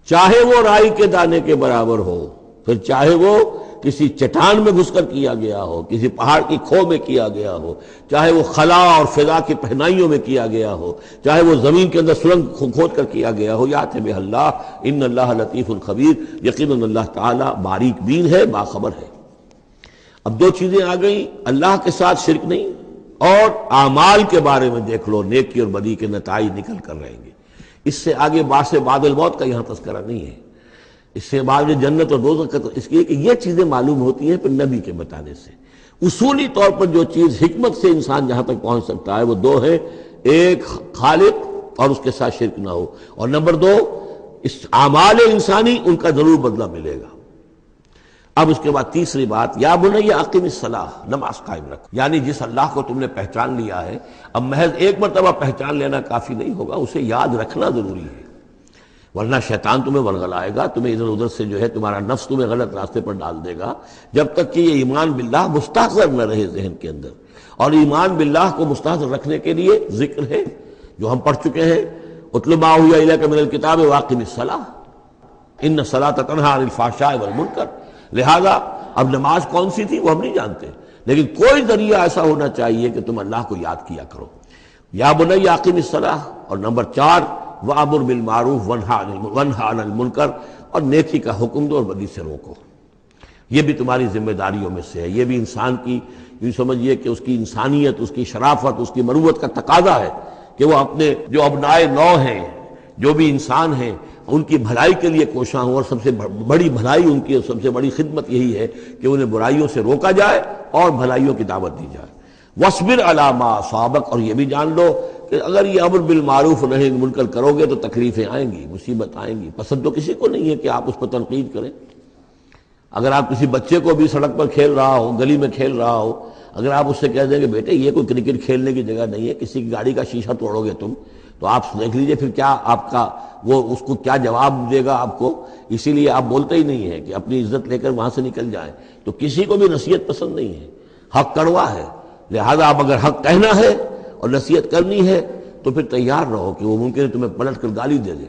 چاہے وہ رائی کے دانے کے برابر ہو، پھر چاہے وہ کسی چٹان میں گھس کر کیا گیا ہو، کسی پہاڑ کی کھو میں کیا گیا ہو، چاہے وہ خلا اور فضا کی پہنائیوں میں کیا گیا ہو، چاہے وہ زمین کے اندر سرنگ کھود کر کیا گیا ہو، یات بہ اللہ ان اللہ لطیف خبیر، یقیناً اللہ تعالیٰ باریک بین ہے، باخبر ہے۔ اب دو چیزیں آ گئیں، اللہ کے ساتھ شرک نہیں، اور اعمال کے بارے میں دیکھ لو، نیکی اور بدی کے نتائج نکل کر رہیں گے۔ اس سے آگے باعث بعد الموت کا یہاں تذکرہ نہیں ہے، اس سے بعد جنت اور دوزخ کا، اس لیے کہ یہ چیزیں معلوم ہوتی ہیں پھر نبی کے بتانے سے۔ اصولی طور پر جو چیز حکمت سے انسان جہاں تک پہنچ سکتا ہے وہ دو ہے، ایک خالق اور اس کے ساتھ شرک نہ ہو، اور نمبر دو اس اعمال انسانی ان کا ضرور بدلہ ملے گا۔ اب اس کے بعد تیسری بات، یا بنی اقم الصلاۃ، نماز قائم رکھو، یعنی جس اللہ کو تم نے پہچان لیا ہے، اب محض ایک مرتبہ پہچان لینا کافی نہیں ہوگا، اسے یاد رکھنا ضروری ہے، ورنہ شیطان تمہیں ورغلائے گا، تمہیں ادھر ادھر سے جو ہے تمہارا نفس تمہیں غلط راستے پر ڈال دے گا، جب تک کہ یہ ایمان باللہ مستحضر نہ رہے ذہن کے اندر۔ اور ایمان باللہ کو مستحضر رکھنے کے لیے ذکر ہے جو ہم پڑھ چکے ہیں، اتل ما اوحی الیک من الکتاب واقم الصلاۃ ان الصلاۃ تنہی عن الفحشاء والمنکر۔ لہذا اب نماز کون سی تھی وہ ہم نہیں جانتے، لیکن کوئی ذریعہ ایسا ہونا چاہیے کہ تم اللہ کو یاد کیا کرو۔ یا بنی اقم الصلاۃ، اور نمبر 4 وَأَمُرْ بِالْمَعْرُوفِ وَانْهَ عَنِ الْمُنْکَرِ، اور نیکی کا حکم دو اور بدی سے روکو۔ یہ بھی تمہاری ذمہ داریوں میں سے ہے، یہ بھی انسان کی، یوں سمجھیے کہ اس کی انسانیت، اس کی شرافت، اس کی مروت کا تقاضا ہے کہ وہ اپنے جو ابنائے نو ہیں، جو بھی انسان ہیں، ان کی بھلائی کے لیے کوشاں ہوں، اور سب سے بڑی بھلائی ان کی، سب سے بڑی خدمت یہی ہے کہ انہیں برائیوں سے روکا جائے اور بھلائیوں کی دعوت دی جائے۔ وَاصْبِرْ عَلَىٰ مَا أَصَابَكَ، اور یہ بھی جان لو کہ اگر یہ امر بالمعروف و نہی عن المنکر کرو گے تو تکلیفیں آئیں گی، مصیبت آئیں گی۔ پسند تو کسی کو نہیں ہے کہ آپ اس پر تنقید کریں۔ اگر آپ کسی بچے کو بھی سڑک پر کھیل رہا ہو، گلی میں کھیل رہا ہو، اگر آپ اس سے کہہ دیں کہ بیٹے یہ کوئی کرکٹ کھیلنے کی جگہ نہیں ہے، کسی کی گاڑی کا شیشہ توڑو گے تم، تو آپ دیکھ لیجئے پھر کیا آپ کا وہ اس کو کیا جواب دے گا آپ کو۔ اسی لیے آپ بولتے ہی نہیں ہیں کہ اپنی عزت لے کر وہاں سے نکل جائیں۔ تو کسی کو بھی نصیحت پسند نہیں ہے، حق کڑوا ہے، لہذا آپ اگر حق کہنا ہے اور نصیحت کرنی ہے تو پھر تیار رہو کہ وہ ممکن ہے تمہیں پلٹ کر گالی دے دے،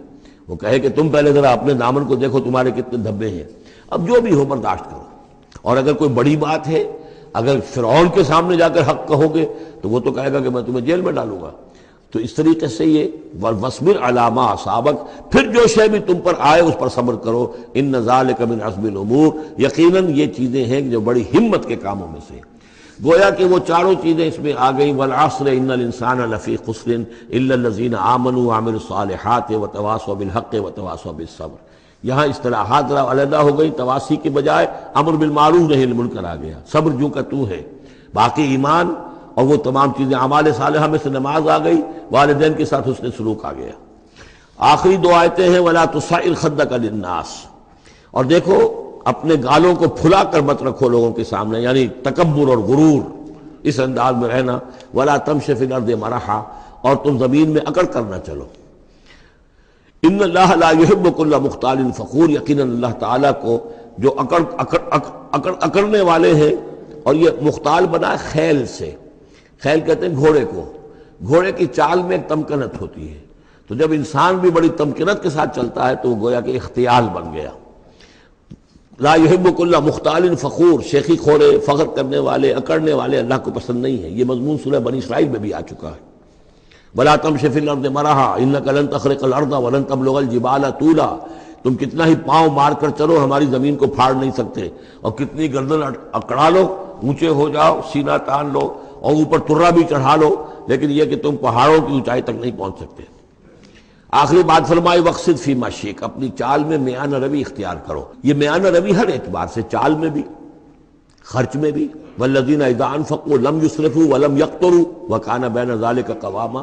وہ کہے کہ تم پہلے ذرا اپنے دامن کو دیکھو تمہارے کتنے دھبے ہیں۔ اب جو بھی ہو برداشت کرو، اور اگر کوئی بڑی بات ہے، اگر فرعون کے سامنے جا کر حق کہو گے تو وہ تو کہے گا کہ میں تمہیں جیل میں ڈالوں گا۔ تو اس طریقے سے یہ وَاصْبِرْ عَلَىٰ مَا أَصَابَكَ، پھر جو شے بھی تم پر آئے اس پر صبر کرو، إِنَّ ذَلِكَ مِنْ عَزْمِ الْأُمُورِ، یقیناً یہ چیزیں ہیں جو بڑی ہمت کے کاموں میں سے۔ گویا کہ وہ چاروں چیزیں اس میں آ گئیں، وَالْعَصْرِ إِنَّ الْإِنسَانَ لَفِي خُسْرٍ إِلَّا الَّذِينَ آمَنُوا وَعَمِلُوا الصَّالِحَاتِ وَتَوَاصَوْا بِالْحَقِّ وَتَوَاصَوْا بِالصَّبْرِ۔ یہاں اصطلاحات ذرا علیحدہ ہو گئی، تواسی کے بجائے امر بالمعروف نہی عن المنکر آ گیا، صبر جو کا تو ہے، باقی ایمان اور وہ تمام چیزیں، اعمال صالحہ میں سے نماز آ گئی، والدین کے ساتھ حسن سلوک آ گیا۔ آخری دو آیتیں ہیں وَلَا تُصَعِّرْ خَدَّكَ لِلنَّاسِ، اور دیکھو اپنے گالوں کو پھلا کر مت رکھو لوگوں کے سامنے، یعنی تکبر اور غرور، اس انداز میں رہنا۔ وَلَا تَمْشِ فِي الْأَرْضِ مَرَحًا، اور تم زمین میں اکڑ کر نہ چلو۔ ان اللہ لا يحب كل مختال فخور، یقیناً اللہ تعالیٰ کو جو اکڑنے والے ہیں، اور یہ مختال بنا ہے خیل سے، خیل کہتے ہیں گھوڑے کو، گھوڑے کی چال میں ایک تمکنت ہوتی ہے، تو جب انسان بھی بڑی تمکنت کے ساتھ چلتا ہے تو وہ گویا کہ اختیال بن گیا۔ لا يحب كل مختال فخور، شیخی خورے، فخر کرنے والے، اکڑنے والے اللہ کو پسند نہیں ہے۔ یہ مضمون سورہ بنی اسرائیل میں بھی آ چکا ہے۔ وَلَا تَمْشِ فِي الْأَرْضِ مَرَحًا إِنَّكَ لَن تَخْرِقَ الْأَرْضَ وَلَن تَبْلُغَ الْجِبَالَ طُولًا، تم کتنا ہی پاؤں مار کر چلو ہماری زمین کو پھاڑ نہیں سکتے، اور کتنی گردن اکڑا لو، اونچے ہو جاؤ، سینہ تان لو اور اوپر ترا بھی چڑھا لو، لیکن یہ کہ تم پہاڑوں کی اونچائی تک نہیں پہنچ سکتے۔ آخری بات فرمائی وَاقْصِدْ فِي مَشْيِكَ، اپنی چال میں میانہ روی اختیار کرو۔ یہ میانہ روی ہر اعتبار سے، چال میں بھی، خرچ میں بھی، والذین اذا انفقوا لم یسرفوا ولم یقتروا وکان بین ذلک قواما،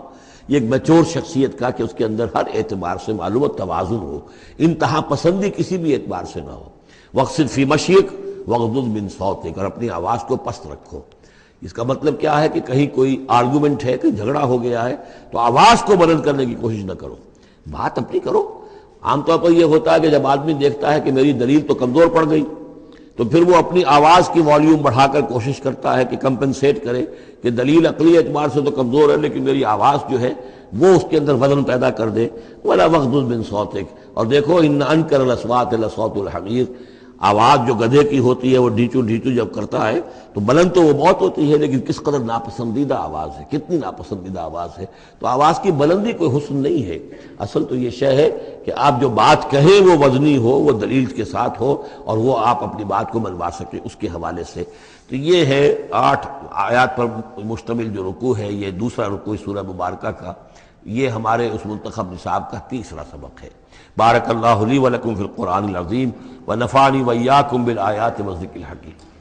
یہ ایک میچور شخصیت کا کہ اس کے اندر ہر اعتبار سے معلوم توازن ہو، انتہا پسندی کسی بھی اعتبار سے نہ ہو۔ واقصد فی مشیک واغضض من صوتک، اور اپنی آواز کو پست رکھو۔ اس کا مطلب کیا ہے کہ کہیں کوئی آرگومنٹ ہے کہ جھگڑا ہو گیا ہے تو آواز کو بلند کرنے کی کوشش نہ کرو، بات اپنی کرو۔ عام طور پر یہ ہوتا ہے کہ جب آدمی دیکھتا ہے کہ میری دلیل تو کمزور پڑ گئی تو پھر وہ اپنی آواز کی والیوم بڑھا کر کوشش کرتا ہے کہ کمپنسیٹ کرے کہ دلیل عقلی اعتبار سے تو کمزور ہے لیکن میری آواز جو ہے وہ اس کے اندر وزن پیدا کر دے۔ وَلَا وَاغْضُضْ مِن صَوْتِكَ، اور دیکھو ان انکر الاصوات لصوت الحمیر، آواز جو گدھے کی ہوتی ہے وہ ڈھیچو ڈھیچو جب کرتا ہے تو بلند تو وہ بہت ہوتی ہے، لیکن کس قدر ناپسندیدہ آواز ہے، کتنی ناپسندیدہ آواز ہے۔ تو آواز کی بلندی کوئی حسن نہیں ہے، اصل تو یہ شے ہے کہ آپ جو بات کہیں وہ وزنی ہو، وہ دلیل کے ساتھ ہو، اور وہ آپ اپنی بات کو منوا سکیں اس کے حوالے سے۔ تو یہ ہے 8 آیات پر مشتمل جو رکوع ہے، یہ دوسرا رکوع سورہ مبارکہ کا، یہ ہمارے اس منتخب نصاب کا تیسرا سبق ہے۔ بارک اللہ لی و لکم فی القرآن العظیم ونفعنی وإیاکم بالآیات والذکر الحکیم۔